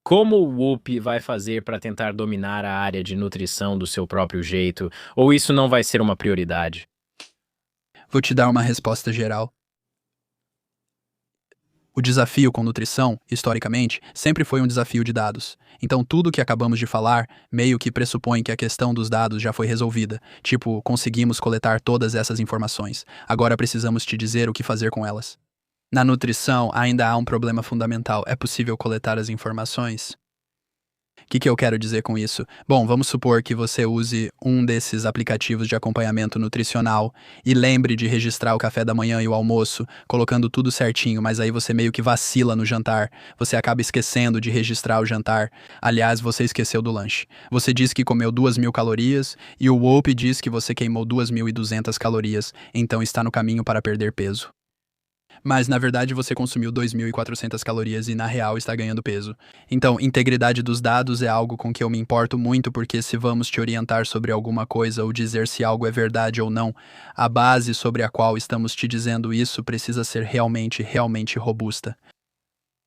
Como o Whoop vai fazer para tentar dominar a área de nutrição do seu próprio jeito, ou isso não vai ser uma prioridade? Vou te dar uma resposta geral. O desafio com nutrição, historicamente, sempre foi um desafio de dados. Então, tudo que acabamos de falar meio que pressupõe que a questão dos dados já foi resolvida. Tipo, conseguimos coletar todas essas informações. Agora precisamos te dizer o que fazer com elas. Na nutrição, ainda há um problema fundamental. É possível coletar as informações? O que eu quero dizer com isso? Bom, vamos supor que você use um desses aplicativos de acompanhamento nutricional e lembre de registrar o café da manhã e o almoço, colocando tudo certinho, mas aí você meio que vacila no jantar. Você acaba esquecendo de registrar o jantar. Aliás, você esqueceu do lanche. Você diz que comeu 2.000 calorias e o Whoop diz que você queimou 2.200 calorias, então está no caminho para perder peso. Mas, na verdade, você consumiu 2.400 calorias e, na real, está ganhando peso. Então, integridade dos dados é algo com que eu me importo muito porque se vamos te orientar sobre alguma coisa ou dizer se algo é verdade ou não, a base sobre a qual estamos te dizendo isso precisa ser realmente robusta.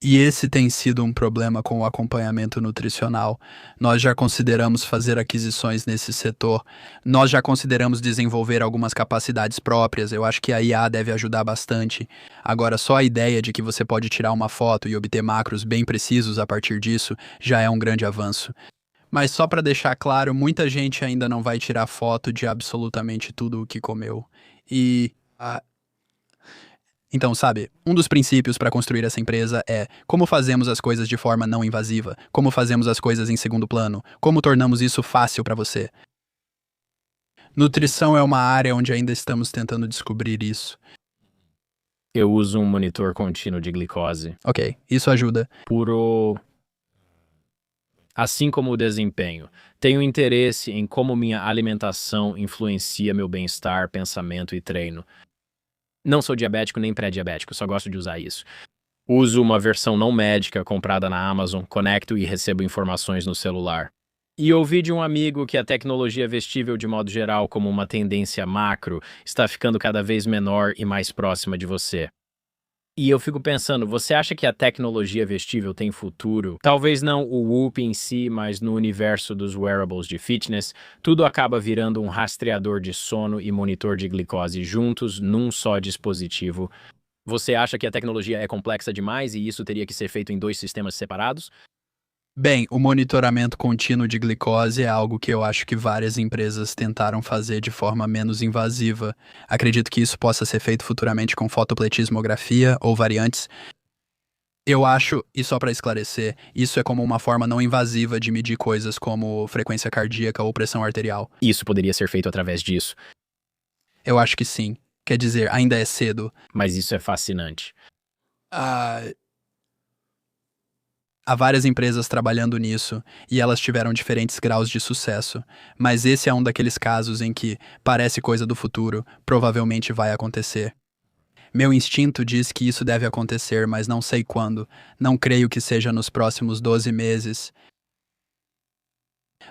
E esse tem sido um problema com o acompanhamento nutricional. Nós já consideramos fazer aquisições nesse setor, nós já consideramos desenvolver algumas capacidades próprias. Eu acho que a IA deve ajudar bastante. Agora, só a ideia de que você pode tirar uma foto e obter macros bem precisos a partir disso já é um grande avanço. Mas só para deixar claro, muita gente ainda não vai tirar foto de absolutamente tudo o que comeu. E então, sabe, um dos princípios para construir essa empresa é como fazemos as coisas de forma não invasiva, como fazemos as coisas em segundo plano, como tornamos isso fácil para você. Nutrição é uma área onde ainda estamos tentando descobrir isso. Eu uso um monitor contínuo de glicose. Ok, isso ajuda. Puro. Assim como o desempenho. Tenho interesse em como minha alimentação influencia meu bem-estar, pensamento e treino. Não sou diabético nem pré-diabético, só gosto de usar isso. Uso uma versão não médica comprada na Amazon, conecto e recebo informações no celular. E ouvi de um amigo que a tecnologia vestível, de modo geral, como uma tendência macro, está ficando cada vez menor e mais próxima de você. E eu fico pensando, você acha que a tecnologia vestível tem futuro? Talvez não o Whoop em si, mas no universo dos wearables de fitness, tudo acaba virando um rastreador de sono e monitor de glicose juntos num só dispositivo. Você acha que a tecnologia é complexa demais e isso teria que ser feito em dois sistemas separados? Bem, o monitoramento contínuo de glicose é algo que eu acho que várias empresas tentaram fazer de forma menos invasiva. Acredito que isso possa ser feito futuramente com fotopletismografia ou variantes. Eu acho, e só para esclarecer, isso é como uma forma não invasiva de medir coisas como frequência cardíaca ou pressão arterial. Isso poderia ser feito através disso, Eu acho que sim. Quer dizer, ainda é cedo. mas isso é fascinante. Ah, há várias empresas trabalhando nisso e elas tiveram diferentes graus de sucesso, mas esse é um daqueles casos em que parece coisa do futuro, provavelmente vai acontecer. Meu instinto diz que isso deve acontecer, mas não sei quando. Não creio que seja nos próximos 12 meses.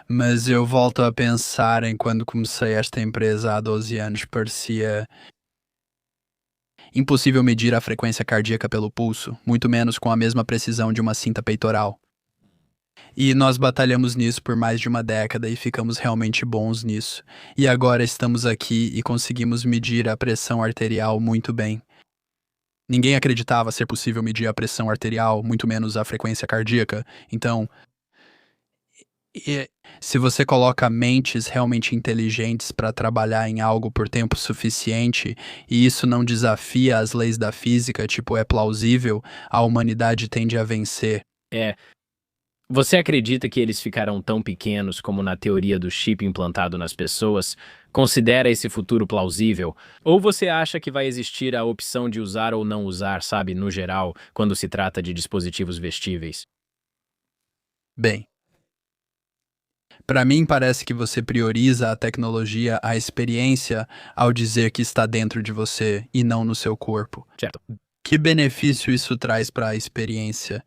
Mas eu volto a pensar em quando comecei esta empresa há 12 anos, parecia impossível medir a frequência cardíaca pelo pulso, muito menos com a mesma precisão de uma cinta peitoral. E nós batalhamos nisso por mais de uma década e ficamos realmente bons nisso. E agora estamos aqui e conseguimos medir a pressão arterial muito bem. Ninguém acreditava ser possível medir a pressão arterial, muito menos a frequência cardíaca. Então, se você coloca mentes realmente inteligentes para trabalhar em algo por tempo suficiente, e isso não desafia as leis da física, tipo, é plausível, a humanidade tende a vencer. Você acredita que eles ficarão tão pequenos como na teoria do chip implantado nas pessoas? Considera esse futuro plausível? Ou você acha que vai existir a opção de usar ou não usar, sabe, no geral, quando se trata de dispositivos vestíveis? Bem, para mim parece que você prioriza a tecnologia, a experiência, ao dizer que está dentro de você e não no seu corpo. Certo. Que benefício isso traz para a experiência?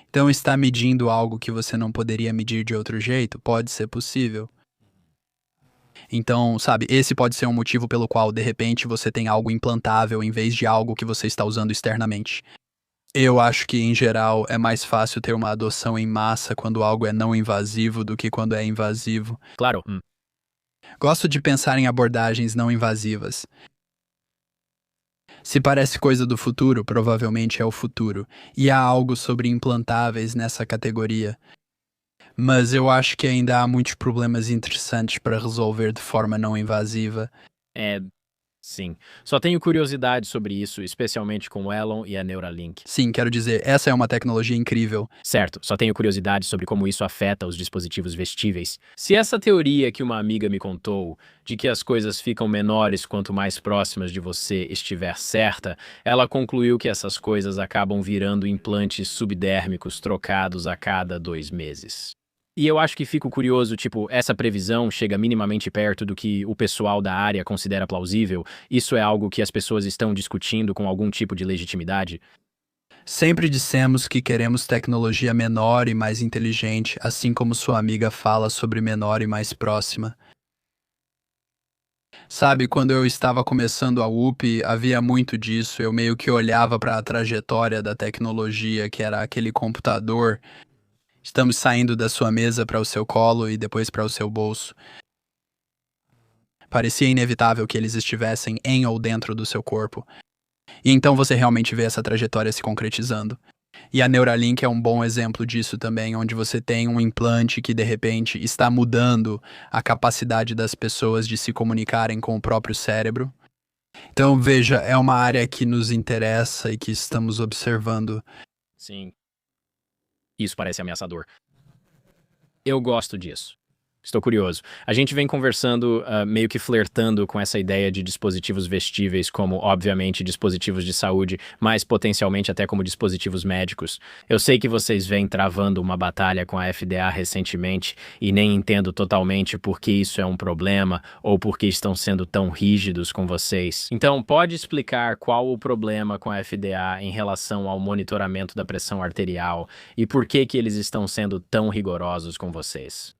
Então está medindo algo que você não poderia medir de outro jeito? Pode ser possível. Então, sabe, esse pode ser um motivo pelo qual, de repente, você tem algo implantável em vez de algo que você está usando externamente. Eu acho que, em geral, é mais fácil ter uma adoção em massa quando algo é não invasivo do que quando é invasivo. Claro. Gosto de pensar em abordagens não invasivas. Se parece coisa do futuro, provavelmente é o futuro, e há algo sobre implantáveis nessa categoria. Mas eu acho que ainda há muitos problemas interessantes para resolver de forma não invasiva. Sim. Só tenho curiosidade sobre isso, especialmente com o Elon e a Neuralink. Sim, quero dizer, essa é uma tecnologia incrível. Certo, só tenho curiosidade sobre como isso afeta os dispositivos vestíveis. Se essa teoria que uma amiga me contou, de que as coisas ficam menores quanto mais próximas de você estiver certa, ela concluiu que essas coisas acabam virando implantes subdérmicos trocados a cada 2 meses. E eu acho que fico curioso, tipo, essa previsão chega minimamente perto do que o pessoal da área considera plausível? Isso é algo que as pessoas estão discutindo com algum tipo de legitimidade? Sempre dissemos que queremos tecnologia menor e mais inteligente, assim como sua amiga fala sobre menor e mais próxima. Sabe, quando eu estava começando a UP, havia muito disso. Eu meio que olhava para a trajetória da tecnologia, que era aquele computador. Estamos saindo da sua mesa para o seu colo e depois para o seu bolso. Parecia inevitável que eles estivessem em ou dentro do seu corpo. E então você realmente vê essa trajetória se concretizando. E a Neuralink é um bom exemplo disso também, onde você tem um implante que de repente está mudando a capacidade das pessoas de se comunicarem com o próprio cérebro. Então, veja, é uma área que nos interessa e que estamos observando. Sim, isso parece ameaçador. Eu gosto disso. Estou curioso. A gente vem conversando, meio que flertando com essa ideia de dispositivos vestíveis como, obviamente, dispositivos de saúde, mas potencialmente até como dispositivos médicos. Eu sei que vocês vêm travando uma batalha com a FDA recentemente e nem entendo totalmente por que isso é um problema ou por que estão sendo tão rígidos com vocês. Então, pode explicar qual o problema com a FDA em relação ao monitoramento da pressão arterial e por que eles estão sendo tão rigorosos com vocês?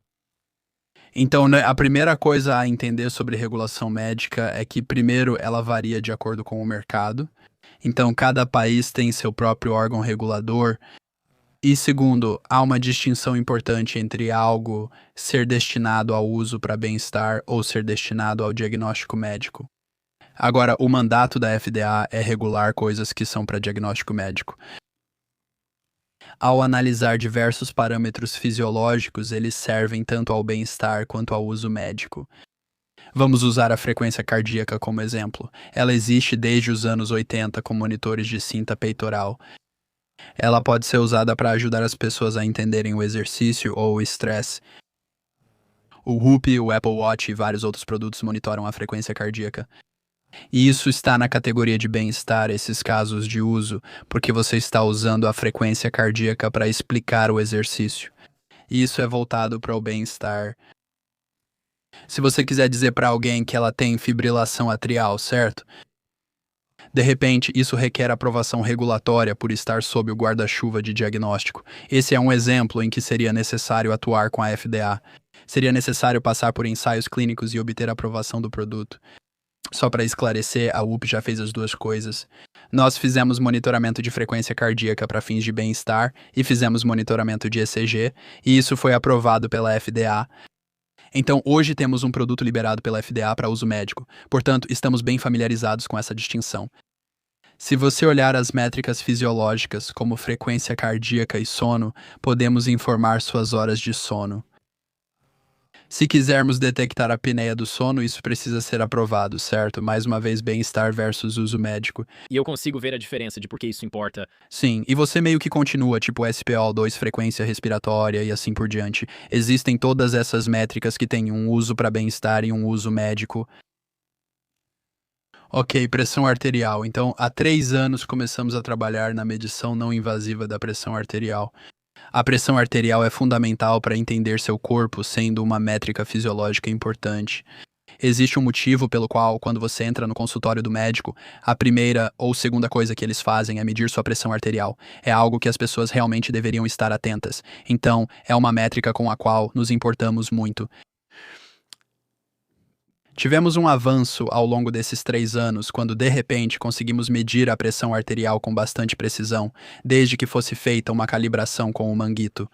Então, né, a primeira coisa a entender sobre regulação médica é que, primeiro, ela varia de acordo com o mercado. Então, cada país tem seu próprio órgão regulador. E, segundo, há uma distinção importante entre algo ser destinado ao uso para bem-estar ou ser destinado ao diagnóstico médico. Agora, o mandato da FDA é regular coisas que são para diagnóstico médico. Ao analisar diversos parâmetros fisiológicos, eles servem tanto ao bem-estar quanto ao uso médico. Vamos usar a frequência cardíaca como exemplo. Ela existe desde os anos 80 com monitores de cinta peitoral. Ela pode ser usada para ajudar as pessoas a entenderem o exercício ou o estresse. O Whoop, o Apple Watch e vários outros produtos monitoram a frequência cardíaca. E isso está na categoria de bem-estar, esses casos de uso, porque você está usando a frequência cardíaca para explicar o exercício. E isso é voltado para o bem-estar. Se você quiser dizer para alguém que ela tem fibrilação atrial, certo? De repente, isso requer aprovação regulatória por estar sob o guarda-chuva de diagnóstico. Esse é um exemplo em que seria necessário atuar com a FDA. Seria necessário passar por ensaios clínicos e obter aprovação do produto. Só para esclarecer, a UP já fez as duas coisas. Nós fizemos monitoramento de frequência cardíaca para fins de bem-estar e fizemos monitoramento de ECG, e isso foi aprovado pela FDA. Então, hoje temos um produto liberado pela FDA para uso médico. Portanto, estamos bem familiarizados com essa distinção. Se você olhar as métricas fisiológicas, como frequência cardíaca e sono, podemos informar suas horas de sono. Se quisermos detectar a apneia do sono, isso precisa ser aprovado, certo? Mais uma vez, bem-estar versus uso médico. E eu consigo ver a diferença de por que isso importa. Sim, e você meio que continua, tipo SpO2, frequência respiratória e assim por diante. Existem todas essas métricas que têm um uso para bem-estar e um uso médico. Ok, pressão arterial. Então, há 3 anos começamos a trabalhar na medição não invasiva da pressão arterial. A pressão arterial é fundamental para entender seu corpo, sendo uma métrica fisiológica importante. Existe um motivo pelo qual, quando você entra no consultório do médico, a primeira ou segunda coisa que eles fazem é medir sua pressão arterial. É algo que as pessoas realmente deveriam estar atentas. Então, é uma métrica com a qual nos importamos muito. Tivemos um avanço ao longo desses 3 anos, quando de repente conseguimos medir a pressão arterial com bastante precisão, desde que fosse feita uma calibração com o manguito.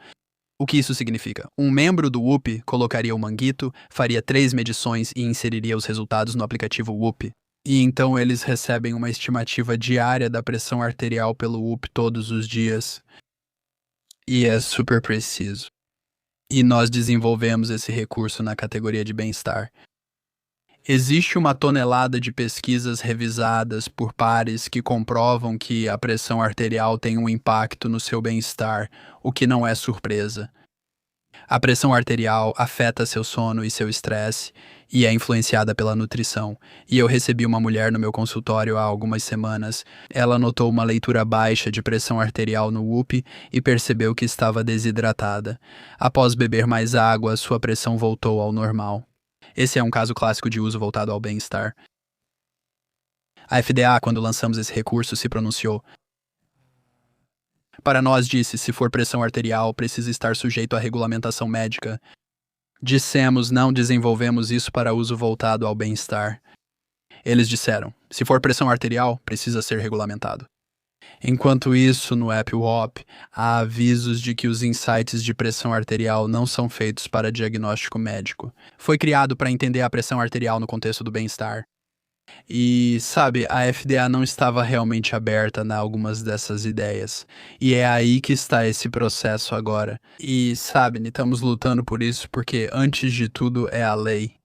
O que isso significa? Um membro do Whoop colocaria o manguito, faria 3 medições e inseriria os resultados no aplicativo Whoop. E então eles recebem uma estimativa diária da pressão arterial pelo Whoop todos os dias. E é super preciso. E nós desenvolvemos esse recurso na categoria de bem-estar. Existe uma tonelada de pesquisas revisadas por pares que comprovam que a pressão arterial tem um impacto no seu bem-estar, o que não é surpresa. A pressão arterial afeta seu sono e seu estresse e é influenciada pela nutrição. E eu recebi uma mulher no meu consultório há algumas semanas. Ela notou uma leitura baixa de pressão arterial no Whoop e percebeu que estava desidratada. Após beber mais água, sua pressão voltou ao normal. Esse é um caso clássico de uso voltado ao bem-estar. A FDA, quando lançamos esse recurso, se pronunciou. Para nós, disse, se for pressão arterial, precisa estar sujeito à regulamentação médica. Dissemos, não desenvolvemos isso para uso voltado ao bem-estar. Eles disseram, se for pressão arterial, precisa ser regulamentado. Enquanto isso, no Apple Hop, há avisos de que os insights de pressão arterial não são feitos para diagnóstico médico. Foi criado para entender a pressão arterial no contexto do bem-estar. E, sabe, a FDA não estava realmente aberta a algumas dessas ideias. E é aí que está esse processo agora. E, sabe, estamos lutando por isso porque, antes de tudo, é a lei.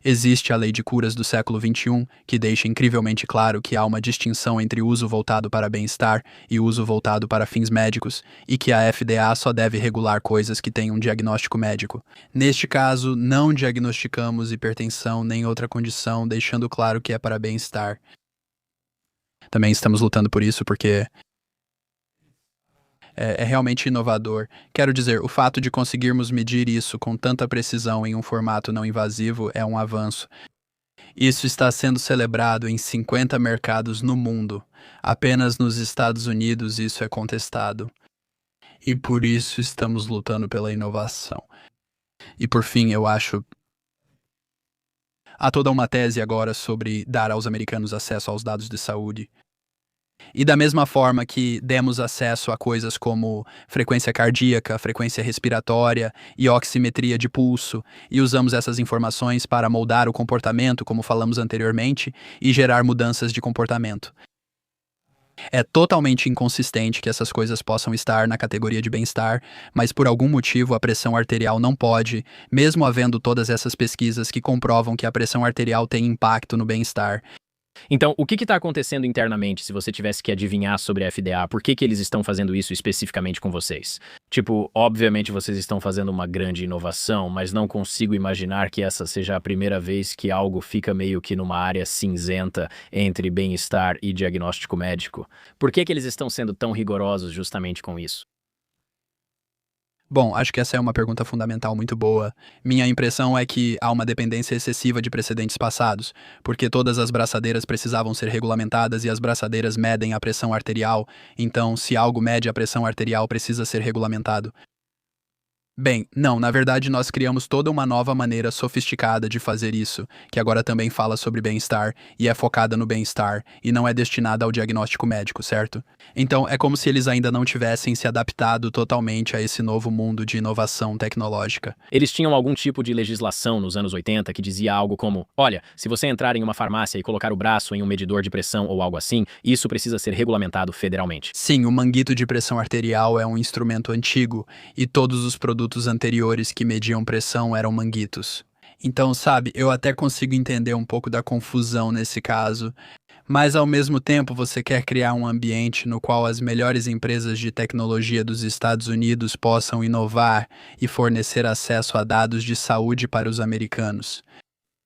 Existe a Lei de Curas do século XXI, que deixa incrivelmente claro que há uma distinção entre uso voltado para bem-estar e uso voltado para fins médicos, e que a FDA só deve regular coisas que tenham um diagnóstico médico. Neste caso, não diagnosticamos hipertensão nem outra condição, deixando claro que é para bem-estar. Também estamos lutando por isso porque é realmente inovador. Quero dizer, o fato de conseguirmos medir isso com tanta precisão em um formato não invasivo é um avanço. Isso está sendo celebrado em 50 mercados no mundo. Apenas nos Estados Unidos isso é contestado. E por isso estamos lutando pela inovação. E por fim, eu acho. Há toda uma tese agora sobre dar aos americanos acesso aos dados de saúde. E da mesma forma que demos acesso a coisas como frequência cardíaca, frequência respiratória e oximetria de pulso, e usamos essas informações para moldar o comportamento, como falamos anteriormente, e gerar mudanças de comportamento. É totalmente inconsistente que essas coisas possam estar na categoria de bem-estar, mas por algum motivo a pressão arterial não pode, mesmo havendo todas essas pesquisas que comprovam que a pressão arterial tem impacto no bem-estar. Então, o que está acontecendo internamente, se você tivesse que adivinhar sobre a FDA? Por que eles estão fazendo isso especificamente com vocês? Tipo, obviamente vocês estão fazendo uma grande inovação, mas não consigo imaginar que essa seja a primeira vez que algo fica meio que numa área cinzenta entre bem-estar e diagnóstico médico. Por que eles estão sendo tão rigorosos justamente com isso? Bom, acho que essa é uma pergunta fundamental muito boa. Minha impressão é que há uma dependência excessiva de precedentes passados, porque todas as braçadeiras precisavam ser regulamentadas e as braçadeiras medem a pressão arterial, então, se algo mede a pressão arterial, precisa ser regulamentado. Bem, não, na verdade nós criamos toda uma nova maneira sofisticada de fazer isso, que agora também fala sobre bem-estar e é focada no bem-estar e não é destinada ao diagnóstico médico, certo? Então é como se eles ainda não tivessem se adaptado totalmente a esse novo mundo de inovação tecnológica. Eles tinham algum tipo de legislação nos anos 80 que dizia algo como: olha, se você entrar em uma farmácia e colocar o braço em um medidor de pressão ou algo assim, isso precisa ser regulamentado federalmente. Sim, o manguito de pressão arterial é um instrumento antigo e todos os produtos anteriores que mediam pressão eram manguitos. Então, sabe, eu até consigo entender um pouco da confusão nesse caso, mas ao mesmo tempo você quer criar um ambiente no qual as melhores empresas de tecnologia dos Estados Unidos possam inovar e fornecer acesso a dados de saúde para os americanos.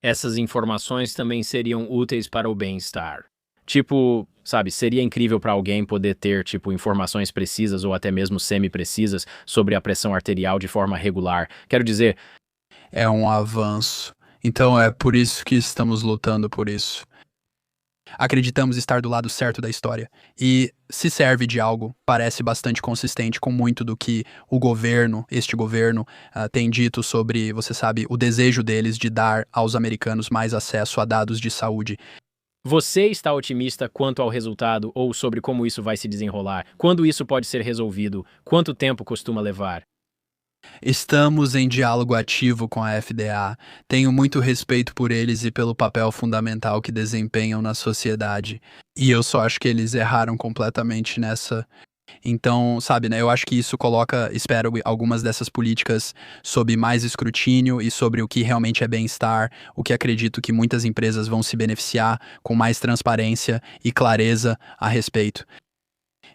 Essas informações também seriam úteis para o bem-estar. Tipo, sabe, seria incrível para alguém poder ter, tipo, informações precisas ou até mesmo semi-precisas sobre a pressão arterial de forma regular. Quero dizer, É um avanço. Então é por isso que estamos lutando por isso. Acreditamos estar do lado certo da história. E se serve de algo, parece bastante consistente com muito do que o governo, este governo, tem dito sobre, você sabe, o desejo deles de dar aos americanos mais acesso a dados de saúde. você está otimista quanto ao resultado ou sobre como isso vai se desenrolar? Quando isso pode ser resolvido? Quanto tempo costuma levar? Estamos em diálogo ativo com a FDA. Tenho muito respeito por eles e pelo papel fundamental que desempenham na sociedade. E eu só acho que eles erraram completamente nessa. Então, sabe, né? Eu acho que isso coloca, espero, algumas dessas políticas sob mais escrutínio e sobre o que realmente é bem-estar, o que acredito que muitas empresas vão se beneficiar com mais transparência e clareza a respeito.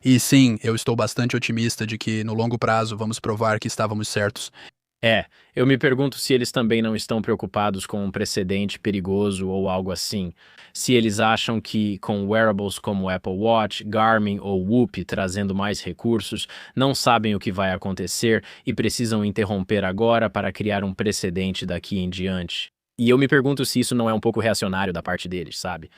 E sim, eu estou bastante otimista de que no longo prazo vamos provar que estávamos certos. Eu me pergunto se eles também não estão preocupados com um precedente perigoso ou algo assim. Se eles acham que, com wearables como Apple Watch, Garmin ou Whoop trazendo mais recursos, não sabem o que vai acontecer e precisam interromper agora para criar um precedente daqui em diante. E eu me pergunto se isso não é um pouco reacionário da parte deles, sabe?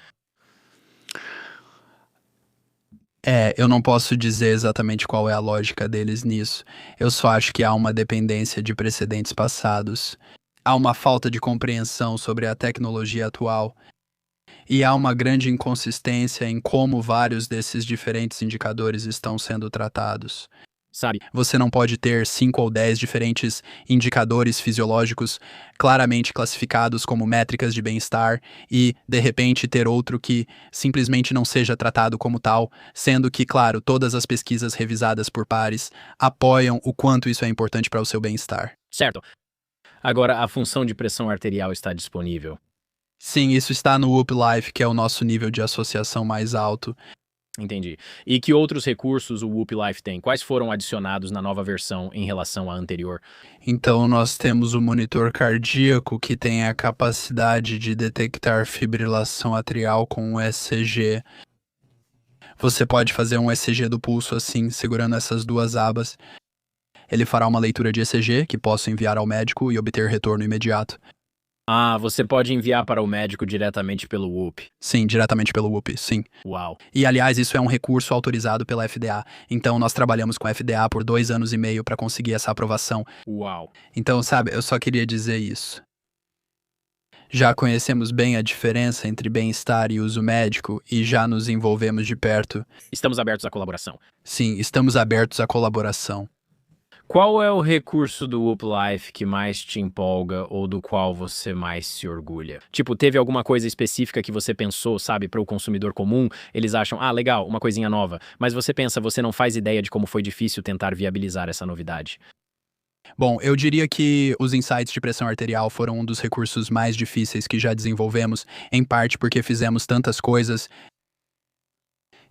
Eu não posso dizer exatamente qual é a lógica deles nisso. Eu só acho que há uma dependência de precedentes passados. há uma falta de compreensão sobre a tecnologia atual e há uma grande inconsistência em como vários desses diferentes indicadores estão sendo tratados. Sabe? Você não pode ter 5 ou 10 diferentes indicadores fisiológicos claramente classificados como métricas de bem-estar e, de repente, ter outro que simplesmente não seja tratado como tal, sendo que, claro, todas as pesquisas revisadas por pares apoiam o quanto isso é importante para o seu bem-estar. Certo. Agora, a função de pressão arterial está disponível. Sim, isso está no Whoop Life, que é o nosso nível de associação mais alto. Entendi. E que outros recursos o Whoop Life tem? Quais foram adicionados na nova versão em relação à anterior? Então, nós temos o monitor cardíaco, que tem a capacidade de detectar fibrilação atrial com um ECG. Você pode fazer um ECG do pulso assim, segurando essas duas abas. Ele fará uma leitura de ECG, que posso enviar ao médico e obter retorno imediato. Ah, você pode enviar para o médico diretamente pelo Whoop. Sim, diretamente pelo Whoop, sim. Uau. E, aliás, isso é um recurso autorizado pela FDA. Então, nós trabalhamos com a FDA por 2 anos e meio para conseguir essa aprovação. Uau. Então, sabe, eu só queria dizer isso. Já conhecemos bem a diferença entre bem-estar e uso médico e já nos envolvemos de perto. Estamos abertos à colaboração. Sim, estamos abertos à colaboração. Qual é o recurso do Whoop Life que mais te empolga ou do qual você mais se orgulha? Tipo, teve alguma coisa específica que você pensou, sabe, para o consumidor comum? Eles acham, ah, legal, uma coisinha nova. Mas você pensa, você não faz ideia de como foi difícil tentar viabilizar essa novidade. Bom, eu diria que os insights de pressão arterial foram um dos recursos mais difíceis que já desenvolvemos, em parte porque fizemos tantas coisas.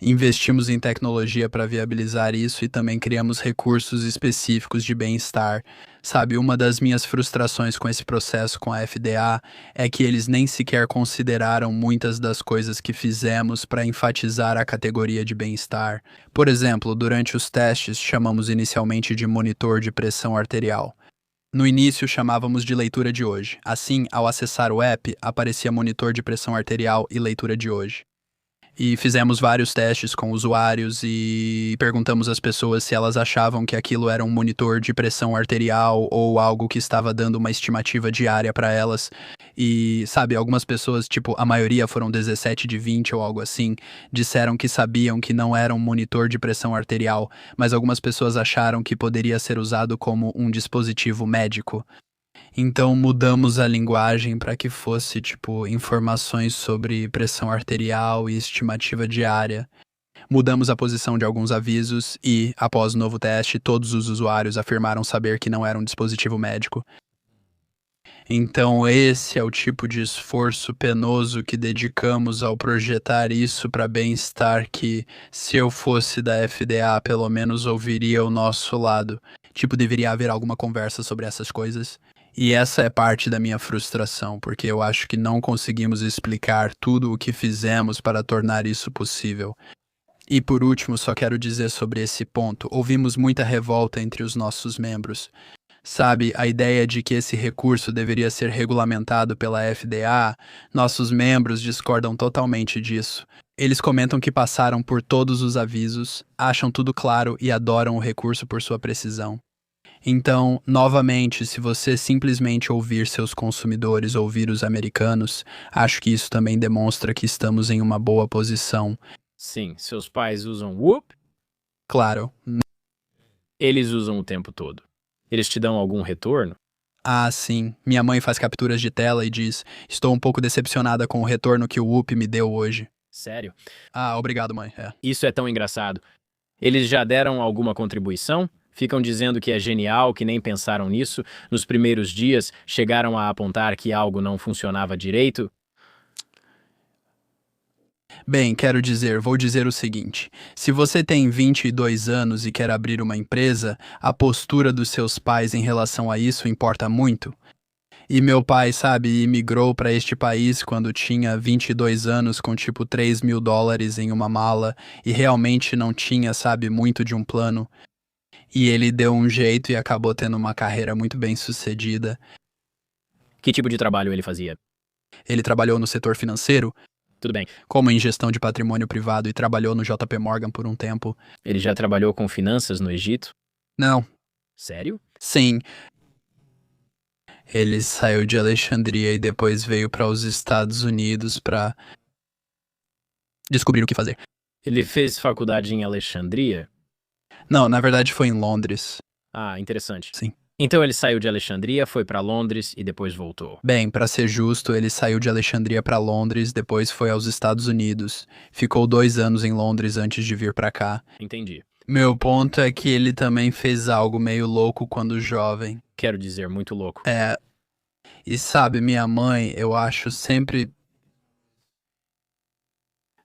Investimos em tecnologia para viabilizar isso e também criamos recursos específicos de bem-estar. Sabe, uma das minhas frustrações com esse processo com a FDA é que eles nem sequer consideraram muitas das coisas que fizemos para enfatizar a categoria de bem-estar. Por exemplo, durante os testes, chamamos inicialmente de monitor de pressão arterial. No início, chamávamos de leitura de hoje. Assim, ao acessar o app, aparecia monitor de pressão arterial e leitura de hoje. E fizemos vários testes com usuários e perguntamos às pessoas se elas achavam que aquilo era um monitor de pressão arterial ou algo que estava dando uma estimativa diária para elas. E, sabe, algumas pessoas, tipo, a maioria foram 17 de 20 ou algo assim, disseram que sabiam que não era um monitor de pressão arterial, mas algumas pessoas acharam que poderia ser usado como um dispositivo médico. Então mudamos a linguagem para que fosse, tipo, informações sobre pressão arterial e estimativa diária. Mudamos a posição de alguns avisos e, após o novo teste, todos os usuários afirmaram saber que não era um dispositivo médico. Então esse é o tipo de esforço penoso que dedicamos ao projetar isso para bem-estar que, se eu fosse da FDA, pelo menos ouviria o nosso lado. Tipo, deveria haver alguma conversa sobre essas coisas. E essa é parte da minha frustração, porque eu acho que não conseguimos explicar tudo o que fizemos para tornar isso possível. E por último, só quero dizer sobre esse ponto, ouvimos muita revolta entre os nossos membros. Sabe, a ideia de que esse recurso deveria ser regulamentado pela FDA, nossos membros discordam totalmente disso. Eles comentam que passaram por todos os avisos, acham tudo claro e adoram o recurso por sua precisão. Então, novamente, se você simplesmente ouvir seus consumidores, ouvir os americanos, acho que isso também demonstra que estamos em uma boa posição. Sim, seus pais usam Whoop? Claro. Eles usam o tempo todo. Eles te dão algum retorno? Ah, sim. Minha mãe faz capturas de tela e diz: estou um pouco decepcionada com o retorno que o Whoop me deu hoje. Sério? Ah, obrigado, mãe. É. Isso é tão engraçado. Eles já deram alguma contribuição? Ficam dizendo que é genial, que nem pensaram nisso. Nos primeiros dias, chegaram a apontar que algo não funcionava direito. Bem, quero dizer, vou dizer o seguinte: se você tem 22 anos e quer abrir uma empresa, a postura dos seus pais em relação a isso importa muito. E meu pai, sabe, imigrou para este país quando tinha 22 anos com tipo $3.000 em uma mala e realmente não tinha, sabe, muito de um plano. E ele deu um jeito e acabou tendo uma carreira muito bem sucedida. Que tipo de trabalho ele fazia? Ele trabalhou no setor financeiro, Tudo bem. como em gestão de patrimônio privado e trabalhou no JP Morgan por um tempo. Ele já trabalhou com finanças no Egito? Não, Sério? sim. Ele saiu de Alexandria e depois veio para os Estados Unidos para descobrir o que fazer. Ele fez faculdade em Alexandria? Não, na verdade foi em Londres. Ah, interessante. Sim. Então ele saiu de Alexandria, foi para Londres e depois voltou. Bem, para ser justo, ele saiu de Alexandria para Londres, depois foi aos Estados Unidos. Ficou 2 anos em Londres antes de vir para cá. Entendi. Meu ponto é que ele também fez algo meio louco quando jovem. Quero dizer, muito louco. E sabe, minha mãe, eu acho, sempre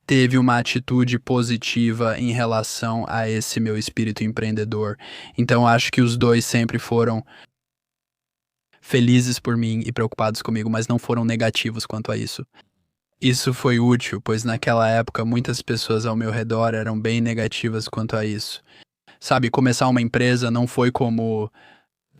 teve uma atitude positiva em relação a esse meu espírito empreendedor. Então acho que os dois sempre foram felizes por mim e preocupados comigo, mas não foram negativos quanto a isso. Isso foi útil, pois naquela época muitas pessoas ao meu redor eram bem negativas quanto a isso. Sabe, começar uma empresa não foi como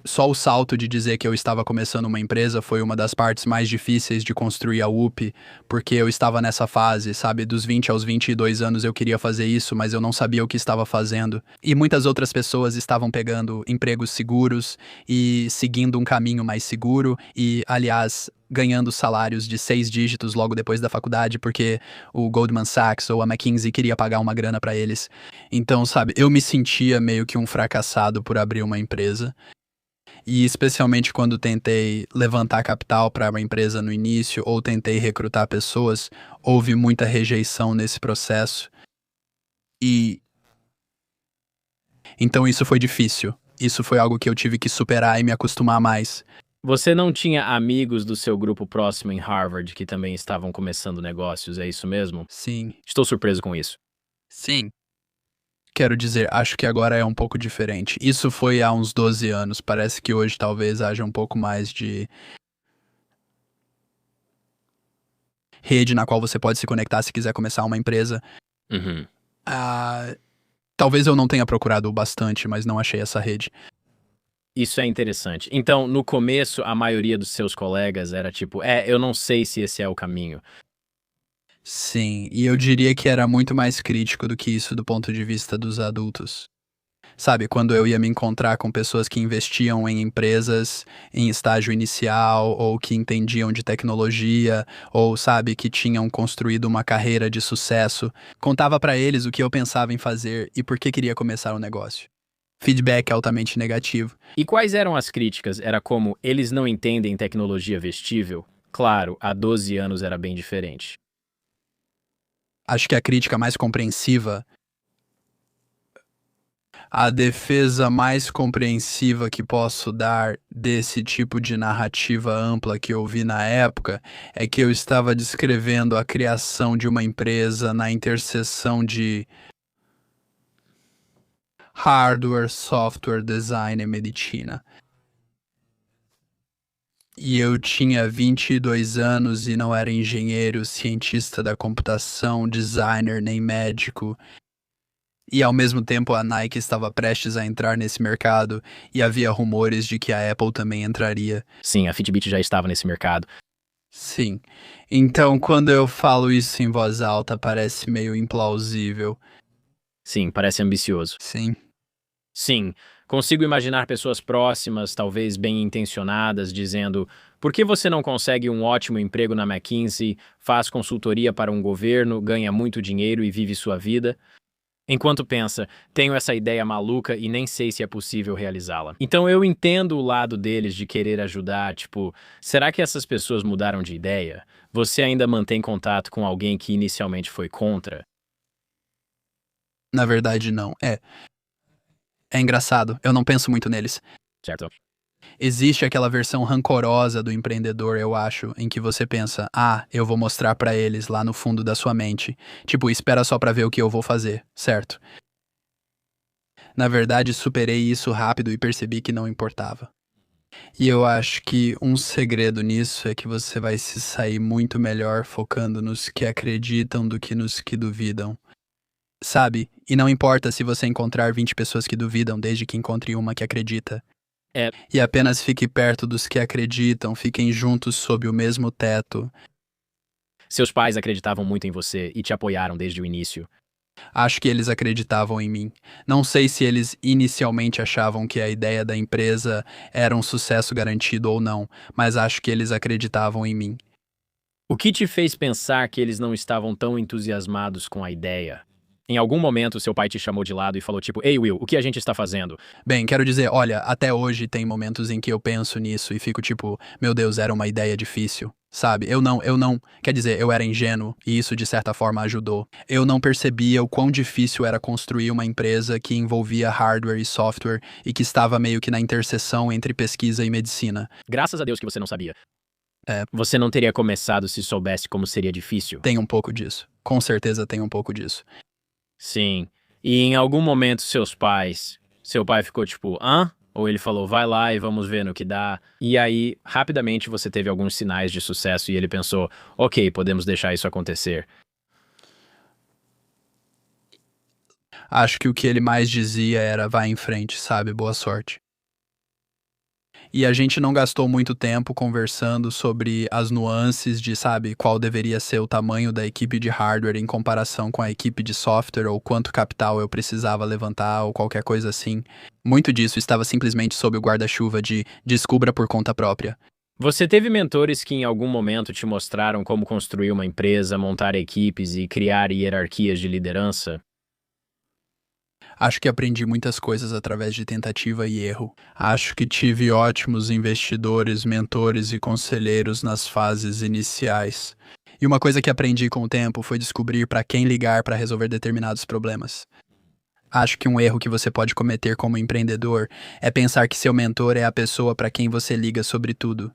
só o salto de dizer que eu estava começando uma empresa foi uma das partes mais difíceis de construir a UP, porque eu estava nessa fase, sabe, dos 20 aos 22 anos eu queria fazer isso, mas eu não sabia o que estava fazendo. E muitas outras pessoas estavam pegando empregos seguros e seguindo um caminho mais seguro e, aliás, ganhando salários de 6 dígitos logo depois da faculdade, porque o Goldman Sachs ou a McKinsey queria pagar uma grana para eles. Então, sabe, eu me sentia meio que um fracassado por abrir uma empresa. E especialmente quando tentei levantar capital para uma empresa no início ou tentei recrutar pessoas, houve muita rejeição nesse processo. E então isso foi difícil. Isso foi algo que eu tive que superar e me acostumar mais. Você não tinha amigos do seu grupo próximo em Harvard que também estavam começando negócios, é isso mesmo? Sim. Estou surpreso com isso. Sim. Quero dizer, acho que agora é um pouco diferente. Isso foi há uns 12 anos. Parece que hoje talvez haja um pouco mais de rede na qual você pode se conectar se quiser começar uma empresa. Uhum. Talvez eu não tenha procurado bastante, mas não achei essa rede. Isso é interessante. Então, no começo, a maioria dos seus colegas era tipo, eu não sei se esse é o caminho. Sim, e eu diria que era muito mais crítico do que isso do ponto de vista dos adultos. Sabe, quando eu ia me encontrar com pessoas que investiam em empresas em estágio inicial, ou que entendiam de tecnologia, ou, sabe, que tinham construído uma carreira de sucesso, contava pra eles o que eu pensava em fazer e por que queria começar o negócio. Feedback altamente negativo. E quais eram as críticas? Era como, eles não entendem tecnologia vestível? Claro, há 12 anos era bem diferente. Acho que a crítica mais compreensiva, a defesa mais compreensiva que posso dar desse tipo de narrativa ampla que eu vi na época é que eu estava descrevendo a criação de uma empresa na interseção de hardware, software, design e medicina. E eu tinha 22 anos e não era engenheiro, cientista da computação, designer nem médico. E ao mesmo tempo a Nike estava prestes a entrar nesse mercado e havia rumores de que a Apple também entraria. Sim, a Fitbit já estava nesse mercado. Sim. Então quando eu falo isso em voz alta parece meio implausível. Sim, parece ambicioso. Sim. Sim, consigo imaginar pessoas próximas, talvez bem intencionadas, dizendo: por que você não consegue um ótimo emprego na McKinsey, faz consultoria para um governo, ganha muito dinheiro e vive sua vida? Enquanto pensa, tenho essa ideia maluca e nem sei se é possível realizá-la. Então eu entendo o lado deles de querer ajudar, tipo, será que essas pessoas mudaram de ideia? Você ainda mantém contato com alguém que inicialmente foi contra? Na verdade, não. É engraçado, eu não penso muito neles. Certo? Existe aquela versão rancorosa do empreendedor, eu acho, em que você pensa, eu vou mostrar pra eles lá no fundo da sua mente. Tipo, espera só pra ver o que eu vou fazer, certo? Na verdade, superei isso rápido e percebi que não importava. E eu acho que um segredo nisso é que você vai se sair muito melhor focando nos que acreditam do que nos que duvidam. Sabe? E não importa se você encontrar 20 pessoas que duvidam, desde que encontre uma que acredita. E apenas fique perto dos que acreditam, fiquem juntos sob o mesmo teto. Seus pais acreditavam muito em você e te apoiaram desde o início. Acho que eles acreditavam em mim. Não sei se eles inicialmente achavam que a ideia da empresa era um sucesso garantido ou não, mas acho que eles acreditavam em mim. O que te fez pensar que eles não estavam tão entusiasmados com a ideia? Em algum momento, seu pai te chamou de lado e falou tipo, Ei, Will, o que a gente está fazendo? Bem, quero dizer, olha, até hoje tem momentos em que eu penso nisso e fico tipo, meu Deus, era uma ideia difícil. Sabe, eu não, quer dizer, eu era ingênuo e isso de certa forma ajudou. Eu não percebia o quão difícil era construir uma empresa que envolvia hardware e software e que estava meio que na interseção entre pesquisa e medicina. Graças a Deus que você não sabia. É. Você não teria começado se soubesse como seria difícil. Tem um pouco disso. Com certeza tem um pouco disso. Sim. E em algum momento seu pai ficou tipo, hã? Ou ele falou, vai lá e vamos ver no que dá. E aí, rapidamente você teve alguns sinais de sucesso e ele pensou, ok, podemos deixar isso acontecer. Acho que o que ele mais dizia era vai em frente, sabe? Boa sorte. E a gente não gastou muito tempo conversando sobre as nuances de, sabe, qual deveria ser o tamanho da equipe de hardware em comparação com a equipe de software, ou quanto capital eu precisava levantar, ou qualquer coisa assim. Muito disso estava simplesmente sob o guarda-chuva de descubra por conta própria. Você teve mentores que em algum momento te mostraram como construir uma empresa, montar equipes e criar hierarquias de liderança? Acho que aprendi muitas coisas através de tentativa e erro. Acho que tive ótimos investidores, mentores e conselheiros nas fases iniciais. E uma coisa que aprendi com o tempo foi descobrir para quem ligar para resolver determinados problemas. Acho que um erro que você pode cometer como empreendedor é pensar que seu mentor é a pessoa para quem você liga sobre tudo.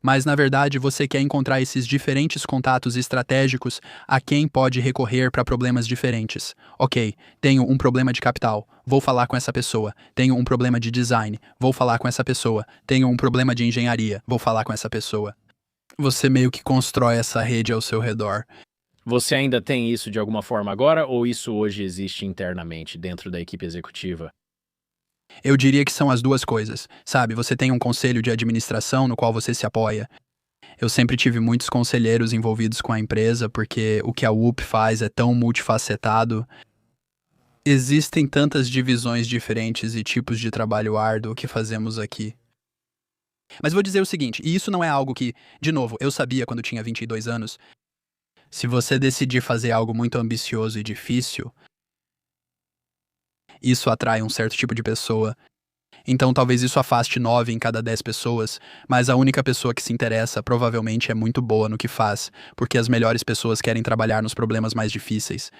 Mas, na verdade, você quer encontrar esses diferentes contatos estratégicos a quem pode recorrer para problemas diferentes. Ok, tenho um problema de capital, vou falar com essa pessoa. Tenho um problema de design, vou falar com essa pessoa. Tenho um problema de engenharia, vou falar com essa pessoa. Você meio que constrói essa rede ao seu redor. Você ainda tem isso de alguma forma agora ou isso hoje existe internamente dentro da equipe executiva? Eu diria que são as duas coisas, sabe? Você tem um conselho de administração no qual você se apoia. Eu sempre tive muitos conselheiros envolvidos com a empresa, porque o que a WUP faz é tão multifacetado. Existem tantas divisões diferentes e tipos de trabalho árduo que fazemos aqui. Mas vou dizer o seguinte, e isso não é algo que, de novo, eu sabia quando tinha 22 anos. Se você decidir fazer algo muito ambicioso e difícil, isso atrai um certo tipo de pessoa. Então talvez isso afaste 9 em cada 10 pessoas, mas a única pessoa que se interessa provavelmente é muito boa no que faz, porque as melhores pessoas querem trabalhar nos problemas mais difíceis.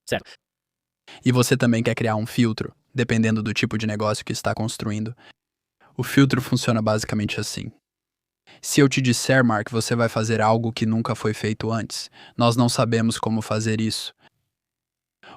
Certo. E você também quer criar um filtro, dependendo do tipo de negócio que está construindo. O filtro funciona basicamente assim. Se eu te disser, Mark, você vai fazer algo que nunca foi feito antes, nós não sabemos como fazer isso.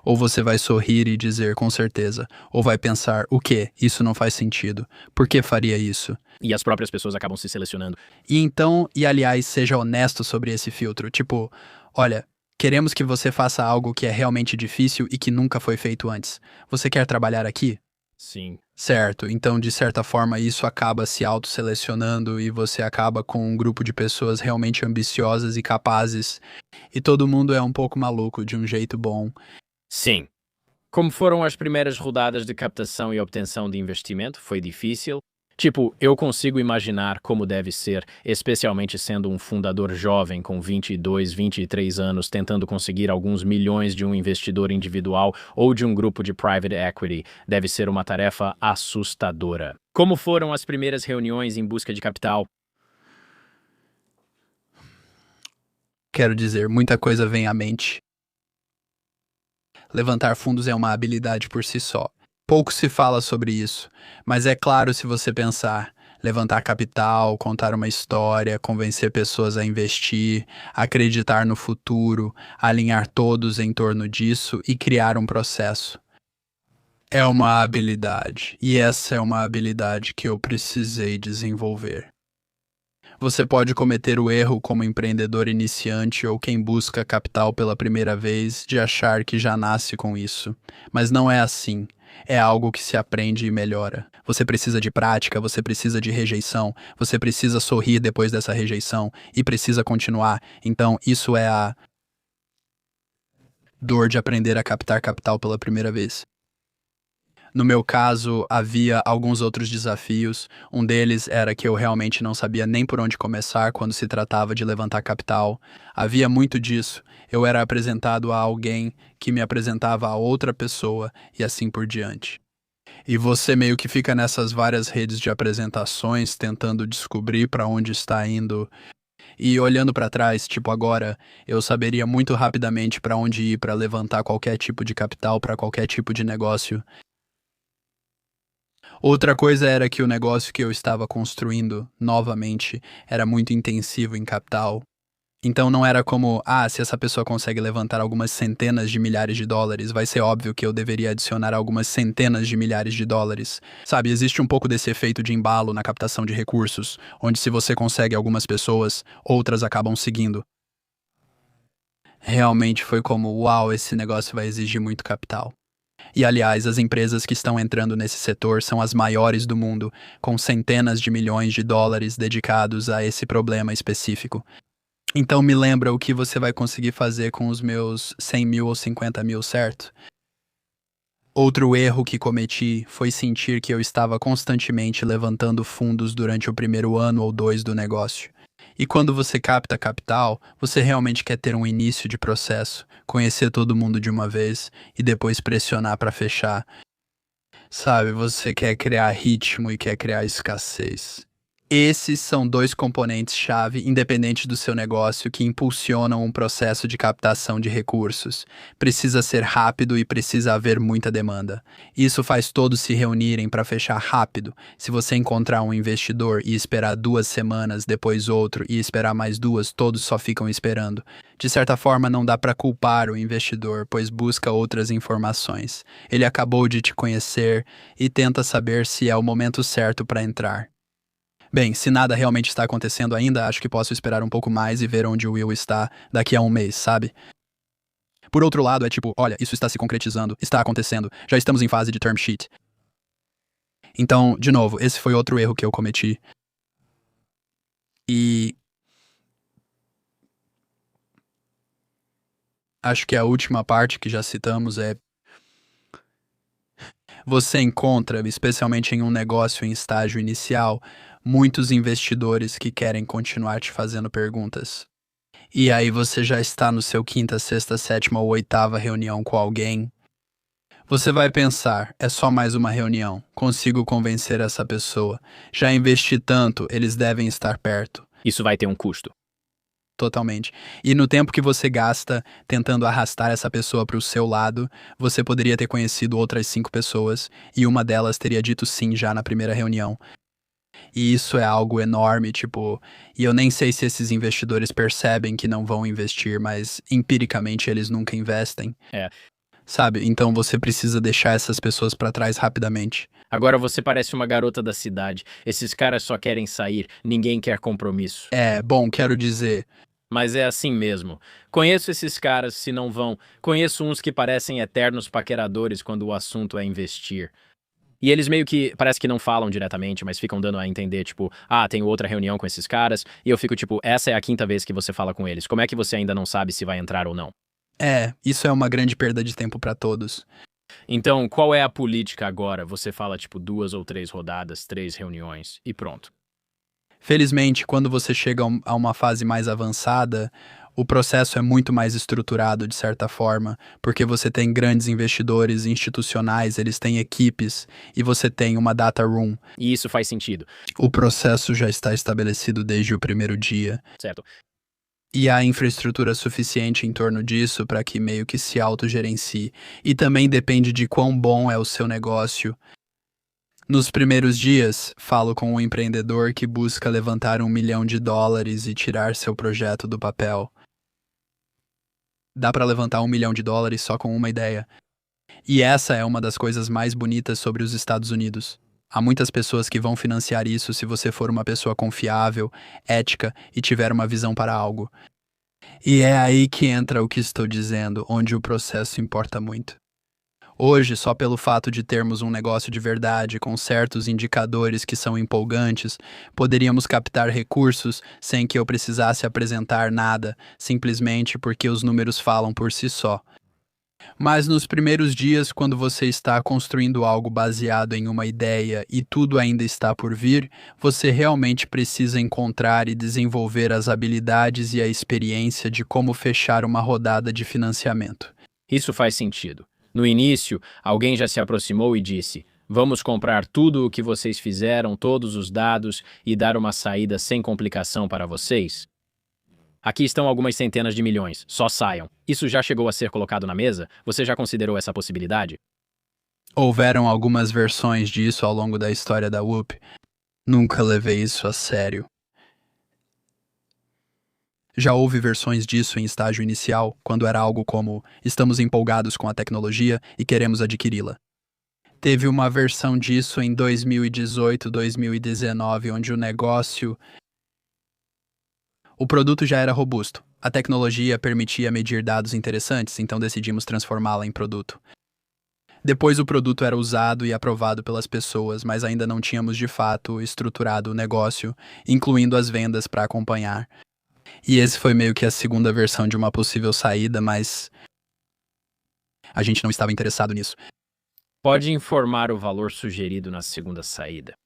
Ou você vai sorrir e dizer com certeza, ou vai pensar, o quê? Isso não faz sentido. Por que faria isso? E as próprias pessoas acabam se selecionando. E então, e aliás, seja honesto sobre esse filtro. Tipo, olha, queremos que você faça algo que é realmente difícil e que nunca foi feito antes. Você quer trabalhar aqui? Sim. Certo, então de certa forma isso acaba se autoselecionando e você acaba com um grupo de pessoas realmente ambiciosas e capazes. E todo mundo é um pouco maluco de um jeito bom. Sim. Como foram as primeiras rodadas de captação e obtenção de investimento? Foi difícil? Tipo, eu consigo imaginar como deve ser, especialmente sendo um fundador jovem com 22, 23 anos, tentando conseguir alguns milhões de um investidor individual ou de um grupo de private equity. Deve ser uma tarefa assustadora. Como foram as primeiras reuniões em busca de capital? Quero dizer, muita coisa vem à mente. Levantar fundos é uma habilidade por si só. Pouco se fala sobre isso, mas é claro se você pensar, levantar capital, contar uma história, convencer pessoas a investir, acreditar no futuro, alinhar todos em torno disso e criar um processo. É uma habilidade, e essa é uma habilidade que eu precisei desenvolver. Você pode cometer o erro como empreendedor iniciante ou quem busca capital pela primeira vez de achar que já nasce com isso, mas não é assim. É algo que se aprende e melhora. Você precisa de prática, você precisa de rejeição, você precisa sorrir depois dessa rejeição e precisa continuar. Então, isso é dor de aprender a captar capital pela primeira vez. No meu caso, havia alguns outros desafios. Um deles era que eu realmente não sabia nem por onde começar quando se tratava de levantar capital. Havia muito disso. Eu era apresentado a alguém que me apresentava a outra pessoa e assim por diante. E você meio que fica nessas várias redes de apresentações, tentando descobrir para onde está indo. E olhando para trás, tipo agora, eu saberia muito rapidamente para onde ir para levantar qualquer tipo de capital para qualquer tipo de negócio. Outra coisa era que o negócio que eu estava construindo, novamente, era muito intensivo em capital. Então não era como, se essa pessoa consegue levantar algumas centenas de milhares de dólares, vai ser óbvio que eu deveria adicionar algumas centenas de milhares de dólares. Sabe, existe um pouco desse efeito de embalo na captação de recursos, onde se você consegue algumas pessoas, outras acabam seguindo. Realmente foi como, uau, esse negócio vai exigir muito capital. E, aliás, as empresas que estão entrando nesse setor são as maiores do mundo, com centenas de milhões de dólares dedicados a esse problema específico. Então me lembra o que você vai conseguir fazer com os meus 100 mil ou 50 mil, certo? Outro erro que cometi foi sentir que eu estava constantemente levantando fundos durante o primeiro ano ou dois do negócio. E quando você capta capital, você realmente quer ter um início de processo, conhecer todo mundo de uma vez e depois pressionar para fechar. Sabe, você quer criar ritmo e quer criar escassez. Esses são dois componentes-chave, independente do seu negócio, que impulsionam um processo de captação de recursos. Precisa ser rápido e precisa haver muita demanda. Isso faz todos se reunirem para fechar rápido. Se você encontrar um investidor e esperar 2 semanas, depois outro e esperar mais 2, todos só ficam esperando. De certa forma, não dá para culpar o investidor, pois busca outras informações. Ele acabou de te conhecer e tenta saber se é o momento certo para entrar. Bem, se nada realmente está acontecendo ainda, acho que posso esperar um pouco mais e ver onde o Will está daqui a um mês, sabe? Por outro lado, é tipo, olha, isso está se concretizando, está acontecendo, já estamos em fase de term sheet. Então, de novo, esse foi outro erro que eu cometi. E acho que a última parte que já citamos é você encontra, especialmente em um negócio em estágio inicial, muitos investidores que querem continuar te fazendo perguntas. E aí você já está no seu quinta, sexta, sétima ou oitava reunião com alguém. Você vai pensar, é só mais uma reunião, consigo convencer essa pessoa. Já investi tanto, eles devem estar perto. Isso vai ter um custo. Totalmente. E no tempo que você gasta tentando arrastar essa pessoa para o seu lado, você poderia ter conhecido outras 5 pessoas e uma delas teria dito sim já na primeira reunião. E isso é algo enorme, tipo, e eu nem sei se esses investidores percebem que não vão investir, mas empiricamente eles nunca investem. É. Sabe? Então você precisa deixar essas pessoas para trás rapidamente. Agora você parece uma garota da cidade. Esses caras só querem sair, ninguém quer compromisso. Bom, quero dizer, Mas é assim mesmo. Conheço esses caras, se não vão. Conheço uns que parecem eternos paqueradores quando o assunto é investir. E eles meio que, parece que não falam diretamente, mas ficam dando a entender, tipo, tenho outra reunião com esses caras, e eu fico tipo, essa é a quinta vez que você fala com eles. Como é que você ainda não sabe se vai entrar ou não? isso é uma grande perda de tempo para todos. Então, qual é a política agora? Você fala, tipo, 2 ou 3 rodadas, 3 reuniões, e pronto. Felizmente, quando você chega a uma fase mais avançada, o processo é muito mais estruturado de certa forma, porque você tem grandes investidores institucionais, eles têm equipes e você tem uma data room. E isso faz sentido, O processo já está estabelecido desde o primeiro dia. certo? E há infraestrutura suficiente em torno disso para que meio que se autogerencie. E também depende de quão bom é o seu negócio. Nos primeiros dias, falo com um empreendedor que busca levantar $1 milhão e tirar seu projeto do papel. Dá para levantar $1 milhão só com uma ideia. E essa é uma das coisas mais bonitas sobre os Estados Unidos. Há muitas pessoas que vão financiar isso se você for uma pessoa confiável, ética e tiver uma visão para algo. E é aí que entra o que estou dizendo, onde o processo importa muito. Hoje, só pelo fato de termos um negócio de verdade com certos indicadores que são empolgantes, poderíamos captar recursos sem que eu precisasse apresentar nada, simplesmente porque os números falam por si só. Mas nos primeiros dias, quando você está construindo algo baseado em uma ideia e tudo ainda está por vir, você realmente precisa encontrar e desenvolver as habilidades e a experiência de como fechar uma rodada de financiamento. Isso faz sentido. No início, alguém já se aproximou e disse: Vamos comprar tudo o que vocês fizeram, todos os dados e dar uma saída sem complicação para vocês? Aqui estão algumas centenas de milhões, só saiam. Isso já chegou a ser colocado na mesa? Você já considerou essa possibilidade? Houveram algumas versões disso ao longo da história da Whoop. Nunca levei isso a sério. Já houve versões disso em estágio inicial, quando era algo como: estamos empolgados com a tecnologia e queremos adquiri-la. Teve uma versão disso em 2018, 2019, onde o produto já era robusto. A tecnologia permitia medir dados interessantes, então decidimos transformá-la em produto. Depois o produto era usado e aprovado pelas pessoas, mas ainda não tínhamos de fato estruturado o negócio, incluindo as vendas para acompanhar. E esse foi meio que a segunda versão de uma possível saída, mas a gente não estava interessado nisso. Pode informar o valor sugerido na segunda saída.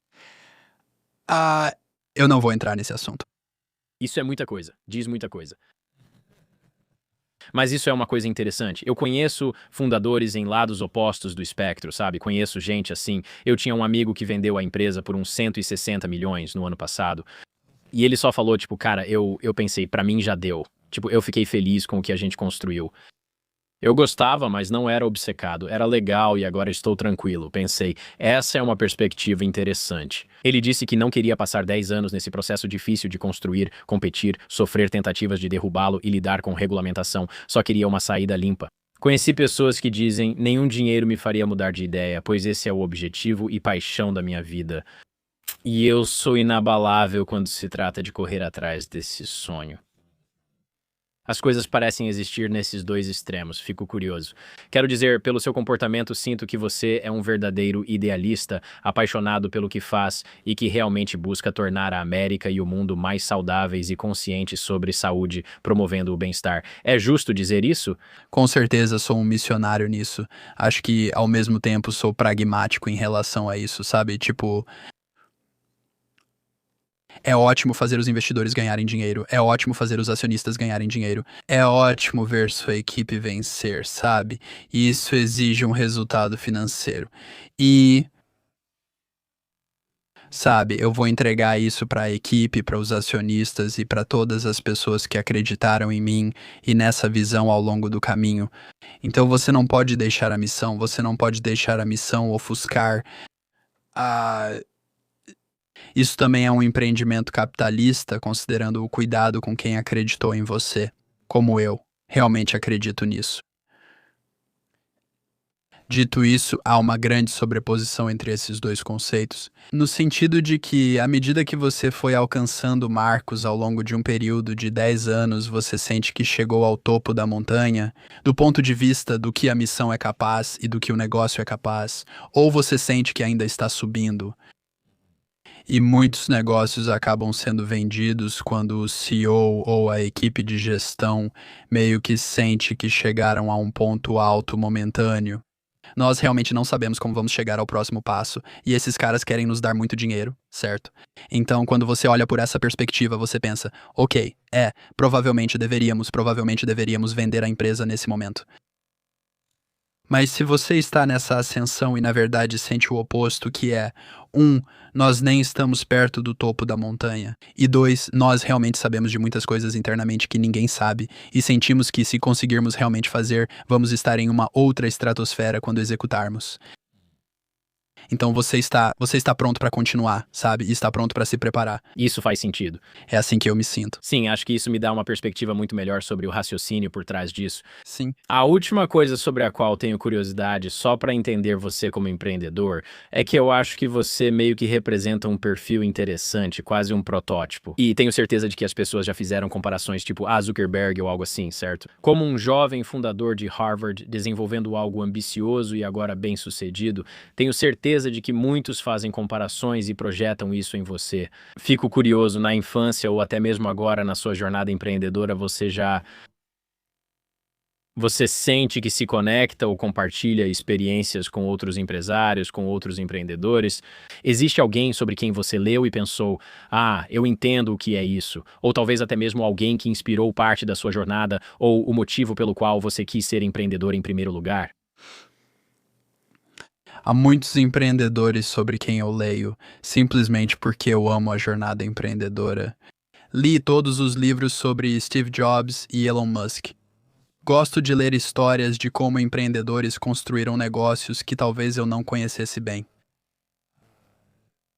Eu não vou entrar nesse assunto. Isso é muita coisa, diz muita coisa. Mas isso é uma coisa interessante. Eu conheço fundadores em lados opostos do espectro, sabe? Conheço gente assim. Eu tinha um amigo que vendeu a empresa por uns 160 milhões no ano passado. E ele só falou, tipo, cara, eu pensei, pra mim já deu. Tipo, eu fiquei feliz com o que a gente construiu. Eu gostava, mas não era obcecado. Era legal e agora estou tranquilo. Pensei, essa é uma perspectiva interessante. Ele disse que não queria passar 10 anos nesse processo difícil de construir, competir, sofrer tentativas de derrubá-lo e lidar com regulamentação. Só queria uma saída limpa. Conheci pessoas que dizem, nenhum dinheiro me faria mudar de ideia, pois esse é o objetivo e paixão da minha vida. E eu sou inabalável quando se trata de correr atrás desse sonho. As coisas parecem existir nesses dois extremos, fico curioso. Quero dizer, pelo seu comportamento, sinto que você é um verdadeiro idealista, apaixonado pelo que faz e que realmente busca tornar a América e o mundo mais saudáveis e conscientes sobre saúde, promovendo o bem-estar. É justo dizer isso? Com certeza sou um missionário nisso. Acho que, ao mesmo tempo, sou pragmático em relação a isso, sabe? Tipo, é ótimo fazer os investidores ganharem dinheiro, é ótimo fazer os acionistas ganharem dinheiro, é ótimo ver sua equipe vencer, sabe? E isso exige um resultado financeiro. E, sabe, eu vou entregar isso para a equipe, para os acionistas e para todas as pessoas que acreditaram em mim e nessa visão ao longo do caminho. Então você não pode deixar a missão, você não pode deixar a missão ofuscar a. Isso também é um empreendimento capitalista, considerando o cuidado com quem acreditou em você, como eu. Realmente acredito nisso. Dito isso, há uma grande sobreposição entre esses dois conceitos, no sentido de que, à medida que você foi alcançando marcos ao longo de um período de 10 anos, você sente que chegou ao topo da montanha, do ponto de vista do que a missão é capaz e do que o negócio é capaz, ou você sente que ainda está subindo. E muitos negócios acabam sendo vendidos quando o CEO ou a equipe de gestão meio que sente que chegaram a um ponto alto momentâneo. Nós realmente não sabemos como vamos chegar ao próximo passo, e esses caras querem nos dar muito dinheiro, certo? Então, quando você olha por essa perspectiva, você pensa, ok, provavelmente deveríamos vender a empresa nesse momento. Mas se você está nessa ascensão e na verdade sente o oposto, que é: 1, nós nem estamos perto do topo da montanha, e 2, nós realmente sabemos de muitas coisas internamente que ninguém sabe, e sentimos que, se conseguirmos realmente fazer, vamos estar em uma outra estratosfera quando executarmos. Então você está pronto para continuar, sabe? E está pronto para se preparar. Isso faz sentido. É assim que eu me sinto. Sim, acho que isso me dá uma perspectiva muito melhor sobre o raciocínio por trás disso. Sim. A última coisa sobre a qual tenho curiosidade, só para entender você como empreendedor, é que eu acho que você meio que representa um perfil interessante, quase um protótipo. E tenho certeza de que as pessoas já fizeram comparações tipo Zuckerberg ou algo assim, certo? Como um jovem fundador de Harvard, desenvolvendo algo ambicioso e agora bem-sucedido, tenho certeza de que muitos fazem comparações e projetam isso em você. Fico curioso, na infância ou até mesmo agora na sua jornada empreendedora, você já Você sente que se conecta ou compartilha experiências com outros empresários, com outros empreendedores? Existe alguém sobre quem você leu e pensou: ah, eu entendo o que é isso? Ou talvez até mesmo alguém que inspirou parte da sua jornada ou o motivo pelo qual você quis ser empreendedor em primeiro lugar? Há muitos empreendedores sobre quem eu leio, simplesmente porque eu amo a jornada empreendedora. Li todos os livros sobre Steve Jobs e Elon Musk. Gosto de ler histórias de como empreendedores construíram negócios que talvez eu não conhecesse bem.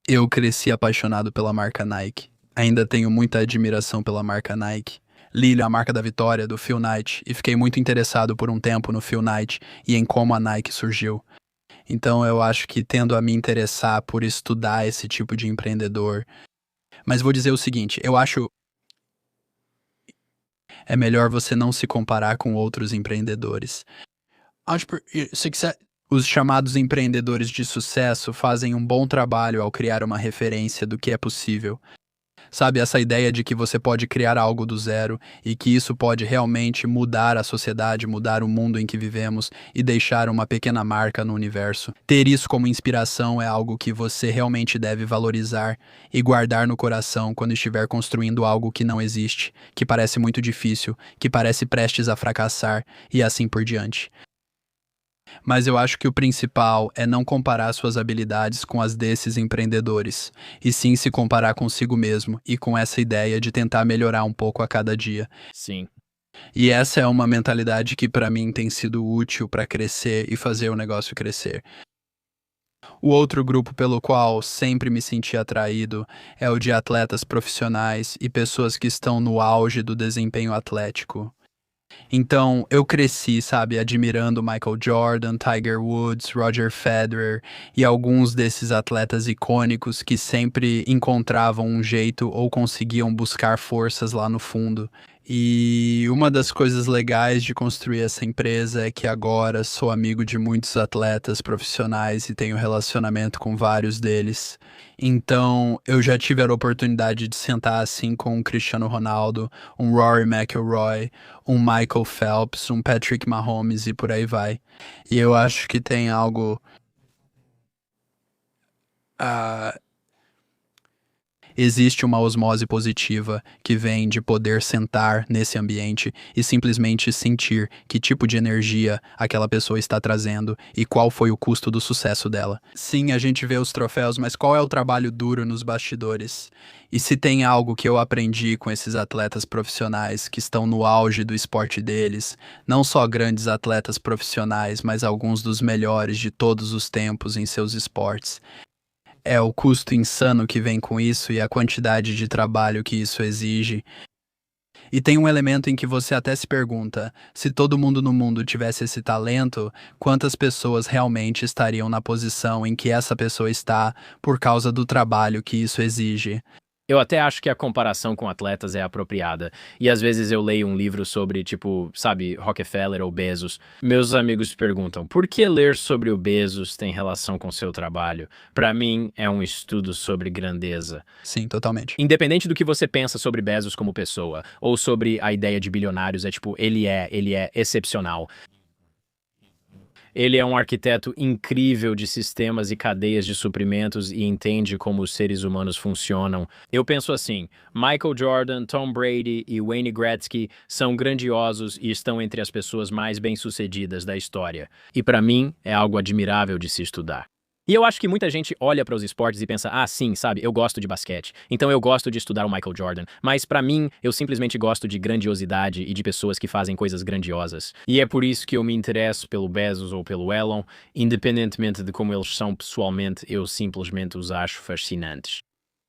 Eu cresci apaixonado pela marca Nike. Ainda tenho muita admiração pela marca Nike. Li a marca da vitória do Phil Knight e fiquei muito interessado por um tempo no Phil Knight e em como a Nike surgiu. Então eu acho que tendo a me interessar por estudar esse tipo de empreendedor. Mas vou dizer o seguinte, eu acho é melhor você não se comparar com outros empreendedores. Os chamados empreendedores de sucesso fazem um bom trabalho ao criar uma referência do que é possível. Sabe, essa ideia de que você pode criar algo do zero e que isso pode realmente mudar a sociedade, mudar o mundo em que vivemos e deixar uma pequena marca no universo. Ter isso como inspiração é algo que você realmente deve valorizar e guardar no coração quando estiver construindo algo que não existe, que parece muito difícil, que parece prestes a fracassar e assim por diante. Mas eu acho que o principal é não comparar suas habilidades com as desses empreendedores, e sim se comparar consigo mesmo e com essa ideia de tentar melhorar um pouco a cada dia. Sim. E essa é uma mentalidade que para mim tem sido útil para crescer e fazer o negócio crescer. O outro grupo pelo qual sempre me senti atraído é o de atletas profissionais e pessoas que estão no auge do desempenho atlético. Então, eu cresci, sabe, admirando Michael Jordan, Tiger Woods, Roger Federer e alguns desses atletas icônicos que sempre encontravam um jeito ou conseguiam buscar forças lá no fundo. E uma das coisas legais de construir essa empresa é que agora sou amigo de muitos atletas profissionais e tenho relacionamento com vários deles. Então, eu já tive a oportunidade de sentar assim com um Cristiano Ronaldo, um Rory McIlroy, um Michael Phelps, um Patrick Mahomes e por aí vai. E eu acho que tem algo. ah, Existe uma osmose positiva que vem de poder sentar nesse ambiente e simplesmente sentir que tipo de energia aquela pessoa está trazendo e qual foi o custo do sucesso dela. Sim, a gente vê os troféus, mas qual é o trabalho duro nos bastidores? E se tem algo que eu aprendi com esses atletas profissionais que estão no auge do esporte deles, não só grandes atletas profissionais, mas alguns dos melhores de todos os tempos em seus esportes, é o custo insano que vem com isso e a quantidade de trabalho que isso exige. E tem um elemento em que você até se pergunta: se todo mundo no mundo tivesse esse talento, quantas pessoas realmente estariam na posição em que essa pessoa está por causa do trabalho que isso exige? Eu até acho que a comparação com atletas é apropriada. E às vezes eu leio um livro sobre, tipo, sabe, Rockefeller ou Bezos. Meus amigos perguntam: por que ler sobre o Bezos tem relação com seu trabalho? Para mim, é um estudo sobre grandeza. Sim, totalmente. Independente do que você pensa sobre Bezos como pessoa, ou sobre a ideia de bilionários, é tipo, ele é excepcional. Ele é um arquiteto incrível de sistemas e cadeias de suprimentos e entende como os seres humanos funcionam. Eu penso assim: Michael Jordan, Tom Brady e Wayne Gretzky são grandiosos e estão entre as pessoas mais bem-sucedidas da história. E para mim, é algo admirável de se estudar. E eu acho que muita gente olha para os esportes e pensa: ah, sim, sabe, eu gosto de basquete, então eu gosto de estudar o Michael Jordan. Mas para mim, eu simplesmente gosto de grandiosidade e de pessoas que fazem coisas grandiosas. E é por isso que eu me interesso pelo Bezos ou pelo Elon, independentemente de como eles são pessoalmente, eu simplesmente os acho fascinantes.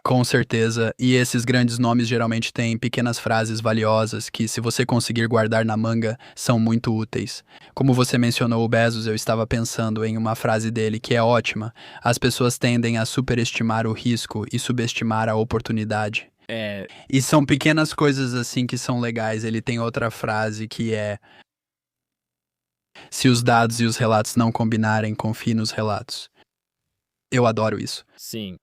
Com certeza, e esses grandes nomes geralmente têm pequenas frases valiosas que, se você conseguir guardar na manga, são muito úteis. Como você mencionou o Bezos, eu estava pensando em uma frase dele que é ótima: as pessoas tendem a superestimar o risco e subestimar a oportunidade. É, E são pequenas coisas assim que são legais. Ele tem outra frase que é: se os dados e os relatos não combinarem, confie nos relatos. Eu adoro isso. sim.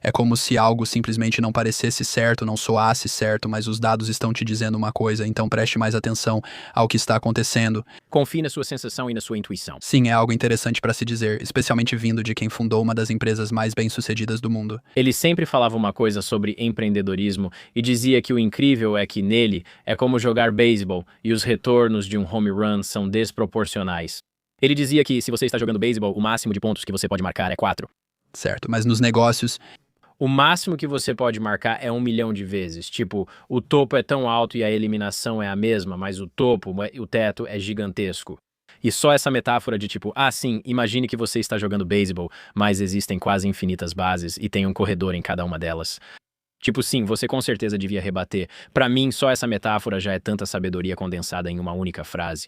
É como se algo simplesmente não parecesse certo, não soasse certo, mas os dados estão te dizendo uma coisa, então preste mais atenção ao que está acontecendo. Confie na sua sensação e na sua intuição. Sim, é algo interessante para se dizer, especialmente vindo de quem fundou uma das empresas mais bem-sucedidas do mundo. Ele sempre falava uma coisa sobre empreendedorismo e dizia que o incrível é que nele é como jogar beisebol e os retornos de um home run são desproporcionais. Ele dizia que se você está jogando beisebol, o máximo de pontos que você pode marcar é 4. Certo, mas nos negócios, O máximo que você pode marcar é 1 milhão de vezes. Tipo, o topo é tão alto e a eliminação é a mesma, mas o topo, o teto é gigantesco. E só essa metáfora de tipo, sim, imagine que você está jogando beisebol, mas existem quase infinitas bases e tem um corredor em cada uma delas. Tipo, sim, você com certeza devia rebater. Pra mim, só essa metáfora já é tanta sabedoria condensada em uma única frase.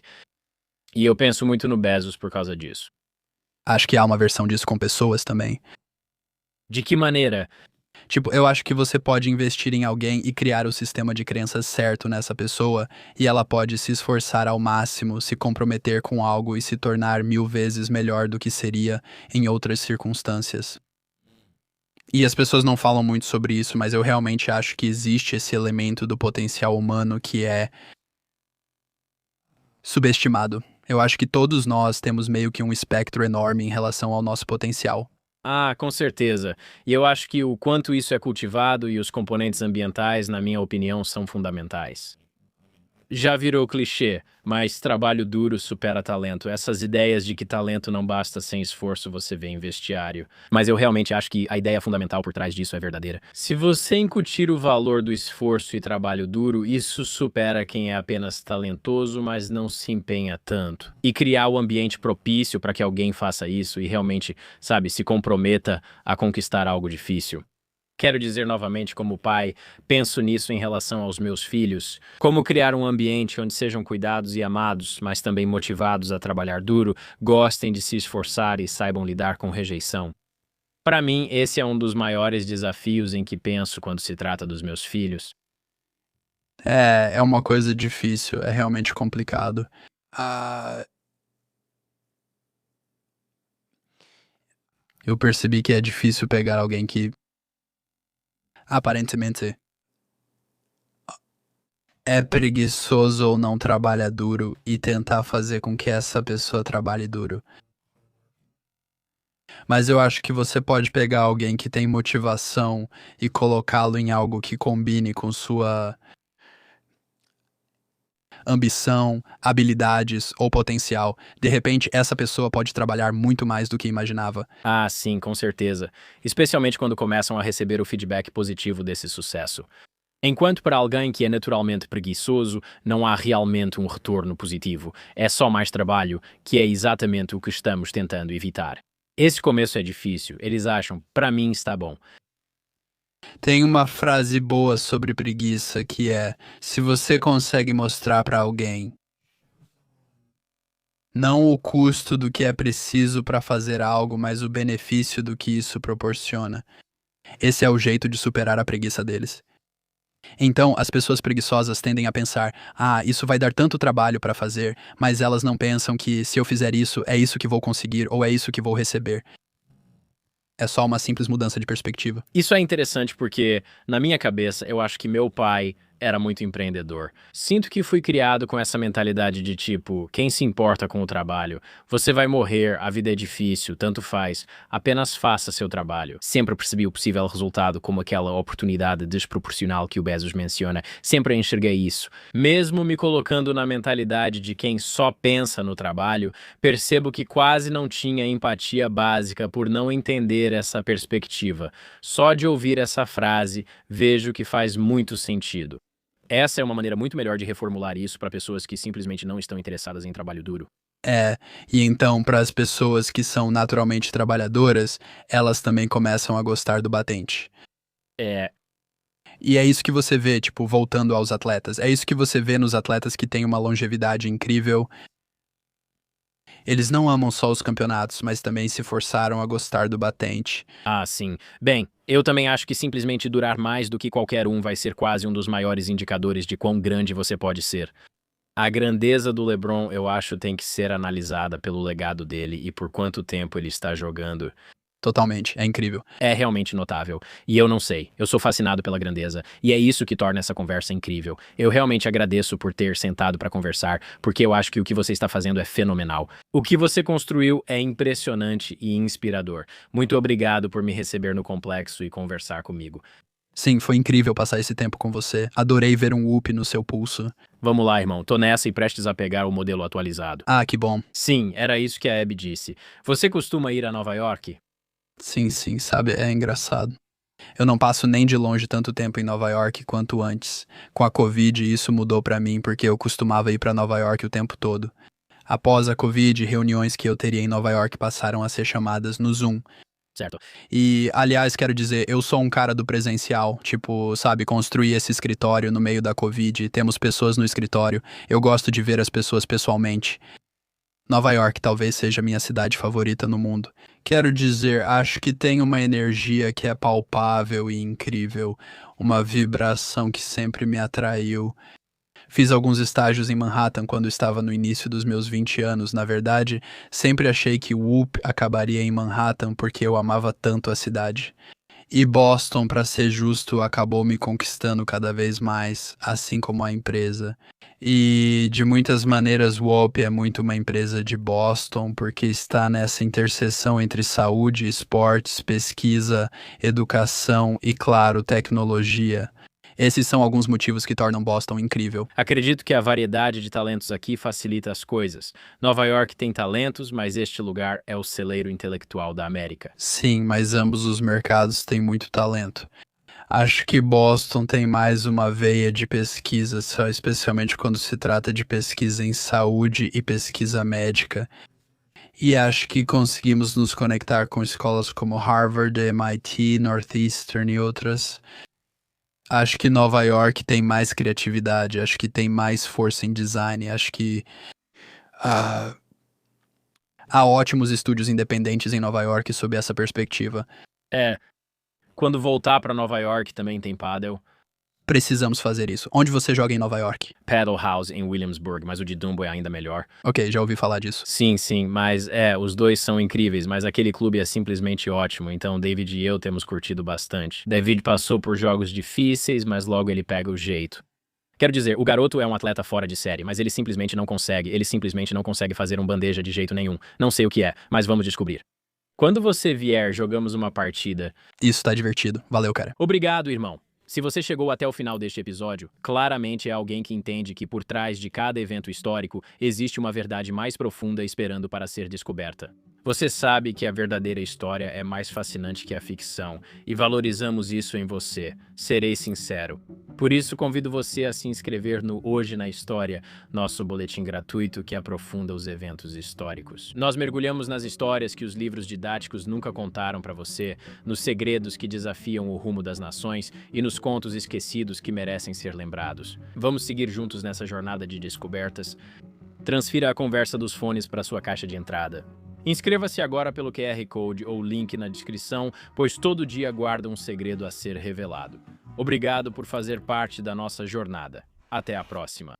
E eu penso muito no Bezos por causa disso. acho que há uma versão disso com pessoas também. De que maneira? Tipo, eu acho que você pode investir em alguém e criar o sistema de crenças certo nessa pessoa, e ela pode se esforçar ao máximo, se comprometer com algo e se tornar 1000 vezes melhor do que seria em outras circunstâncias. E as pessoas não falam muito sobre isso, mas eu realmente acho que existe esse elemento do potencial humano que é subestimado. Eu acho que todos nós temos meio que um espectro enorme em relação ao nosso potencial. Com certeza. E eu acho que o quanto isso é cultivado e os componentes ambientais, na minha opinião, são fundamentais. Já virou clichê, mas trabalho duro supera talento. Essas ideias de que talento não basta sem esforço você vê em vestiário. Mas eu realmente acho que a ideia fundamental por trás disso é verdadeira. Se você incutir o valor do esforço e trabalho duro, isso supera quem é apenas talentoso, mas não se empenha tanto. E criar o ambiente propício para que alguém faça isso e realmente, sabe, se comprometa a conquistar algo difícil. Quero dizer novamente, como pai, penso nisso em relação aos meus filhos. Como criar um ambiente onde sejam cuidados e amados, mas também motivados a trabalhar duro, gostem de se esforçar e saibam lidar com rejeição. Para mim, esse é um dos maiores desafios em que penso quando se trata dos meus filhos. É uma coisa difícil, é realmente complicado. Ah, eu percebi que é difícil pegar alguém que aparentemente é preguiçoso ou não trabalha duro e tentar fazer com que essa pessoa trabalhe duro. Mas eu acho que você pode pegar alguém que tem motivação e colocá-lo em algo que combine com sua ambição, habilidades ou potencial. De repente, essa pessoa pode trabalhar muito mais do que imaginava. Sim, com certeza. Especialmente quando começam a receber o feedback positivo desse sucesso. Enquanto para alguém que é naturalmente preguiçoso, não há realmente um retorno positivo. É só mais trabalho, que é exatamente o que estamos tentando evitar. Esse começo é difícil. Eles acham, para mim está bom. Tem uma frase boa sobre preguiça que é: se você consegue mostrar para alguém não o custo do que é preciso para fazer algo, mas o benefício do que isso proporciona. Esse é o jeito de superar a preguiça deles. Então, as pessoas preguiçosas tendem a pensar: isso vai dar tanto trabalho para fazer, mas elas não pensam que se eu fizer isso, é isso que vou conseguir ou é isso que vou receber. É só uma simples mudança de perspectiva. Isso é interessante porque, na minha cabeça, eu acho que meu pai era muito empreendedor. Sinto que fui criado com essa mentalidade de tipo, quem se importa com o trabalho? Você vai morrer, a vida é difícil, tanto faz. Apenas faça seu trabalho. Sempre percebi o possível resultado como aquela oportunidade desproporcional que o Bezos menciona. Sempre enxerguei isso. Mesmo me colocando na mentalidade de quem só pensa no trabalho, percebo que quase não tinha empatia básica por não entender essa perspectiva. Só de ouvir essa frase, vejo que faz muito sentido. Essa é uma maneira muito melhor de reformular isso para pessoas que simplesmente não estão interessadas em trabalho duro. E então, para as pessoas que são naturalmente trabalhadoras, elas também começam a gostar do batente. É, E é isso que você vê, tipo, voltando aos atletas. É isso que você vê nos atletas que têm uma longevidade incrível. Eles não amam só os campeonatos, mas também se forçaram a gostar do batente. sim. Bem, eu também acho que simplesmente durar mais do que qualquer um vai ser quase um dos maiores indicadores de quão grande você pode ser. A grandeza do LeBron, eu acho, tem que ser analisada pelo legado dele e por quanto tempo ele está jogando. Totalmente, é incrível. É realmente notável. E eu não sei, eu sou fascinado pela grandeza. E é isso que torna essa conversa incrível. Eu realmente agradeço por ter sentado para conversar, porque eu acho que o que você está fazendo é fenomenal. O que você construiu é impressionante e inspirador. Muito obrigado por me receber no complexo e conversar comigo. Sim, foi incrível passar esse tempo com você. Adorei ver um whoop no seu pulso. Vamos lá, irmão. Tô nessa e prestes a pegar o modelo atualizado. Ah, que bom. Sim, era isso que a Abby disse. Você costuma ir a Nova York? Sim, sim, sabe, é engraçado. Eu não passo nem de longe tanto tempo em Nova York quanto antes. Com a Covid, isso mudou pra mim porque eu costumava ir pra Nova York o tempo todo. Após a Covid, reuniões que eu teria em Nova York passaram a ser chamadas no Zoom. Certo. E, aliás, quero dizer, eu sou um cara do presencial. Tipo, sabe, construir esse escritório no meio da Covid, temos pessoas no escritório. Eu gosto de ver as pessoas pessoalmente. Nova York talvez seja a minha cidade favorita no mundo. Quero dizer, acho que tem uma energia que é palpável e incrível, uma vibração que sempre me atraiu. Fiz alguns estágios em Manhattan quando estava no início dos meus 20 anos. Na verdade, sempre achei que Whoop acabaria em Manhattan porque eu amava tanto a cidade. E Boston, para ser justo, acabou me conquistando cada vez mais, assim como a empresa. E de muitas maneiras, o Whoop é muito uma empresa de Boston, porque está nessa interseção entre saúde, esportes, pesquisa, educação e, claro, tecnologia. Esses são alguns motivos que tornam Boston incrível. Acredito que a variedade de talentos aqui facilita as coisas. Nova York tem talentos, mas este lugar é o celeiro intelectual da América. Sim, mas ambos os mercados têm muito talento. Acho que Boston tem mais uma veia de pesquisa, só especialmente quando se trata de pesquisa em saúde e pesquisa médica. E acho que conseguimos nos conectar com escolas como Harvard, MIT, Northeastern e outras. Acho que Nova York tem mais criatividade, acho que tem mais força em design, acho que ah, há ótimos estúdios independentes em Nova York sob essa perspectiva. É, quando voltar para Nova York também tem paddle. Precisamos fazer isso. Onde você joga em Nova York? Paddle House em Williamsburg, mas o de Dumbo é ainda melhor. Ok, já ouvi falar disso. Sim, sim, mas os dois são incríveis, mas aquele clube é simplesmente ótimo, então David e eu temos curtido bastante. David passou por jogos difíceis, mas logo ele pega o jeito. Quero dizer, o garoto é um atleta fora de série, mas ele simplesmente não consegue fazer um bandeja de jeito nenhum. Não sei o que é, mas vamos descobrir. Quando você vier, jogamos uma partida. Isso tá divertido. Valeu, cara. Obrigado, irmão. Se você chegou até o final deste episódio, claramente é alguém que entende que por trás de cada evento histórico existe uma verdade mais profunda esperando para ser descoberta. Você sabe que a verdadeira história é mais fascinante que a ficção, e valorizamos isso em você, serei sincero. Por isso, convido você a se inscrever no Hoje na História, nosso boletim gratuito que aprofunda os eventos históricos. Nós mergulhamos nas histórias que os livros didáticos nunca contaram para você, nos segredos que desafiam o rumo das nações e nos contos esquecidos que merecem ser lembrados. Vamos seguir juntos nessa jornada de descobertas. Transfira a conversa dos fones para sua caixa de entrada. Inscreva-se agora pelo QR Code ou link na descrição, pois todo dia guarda um segredo a ser revelado. Obrigado por fazer parte da nossa jornada. Até a próxima.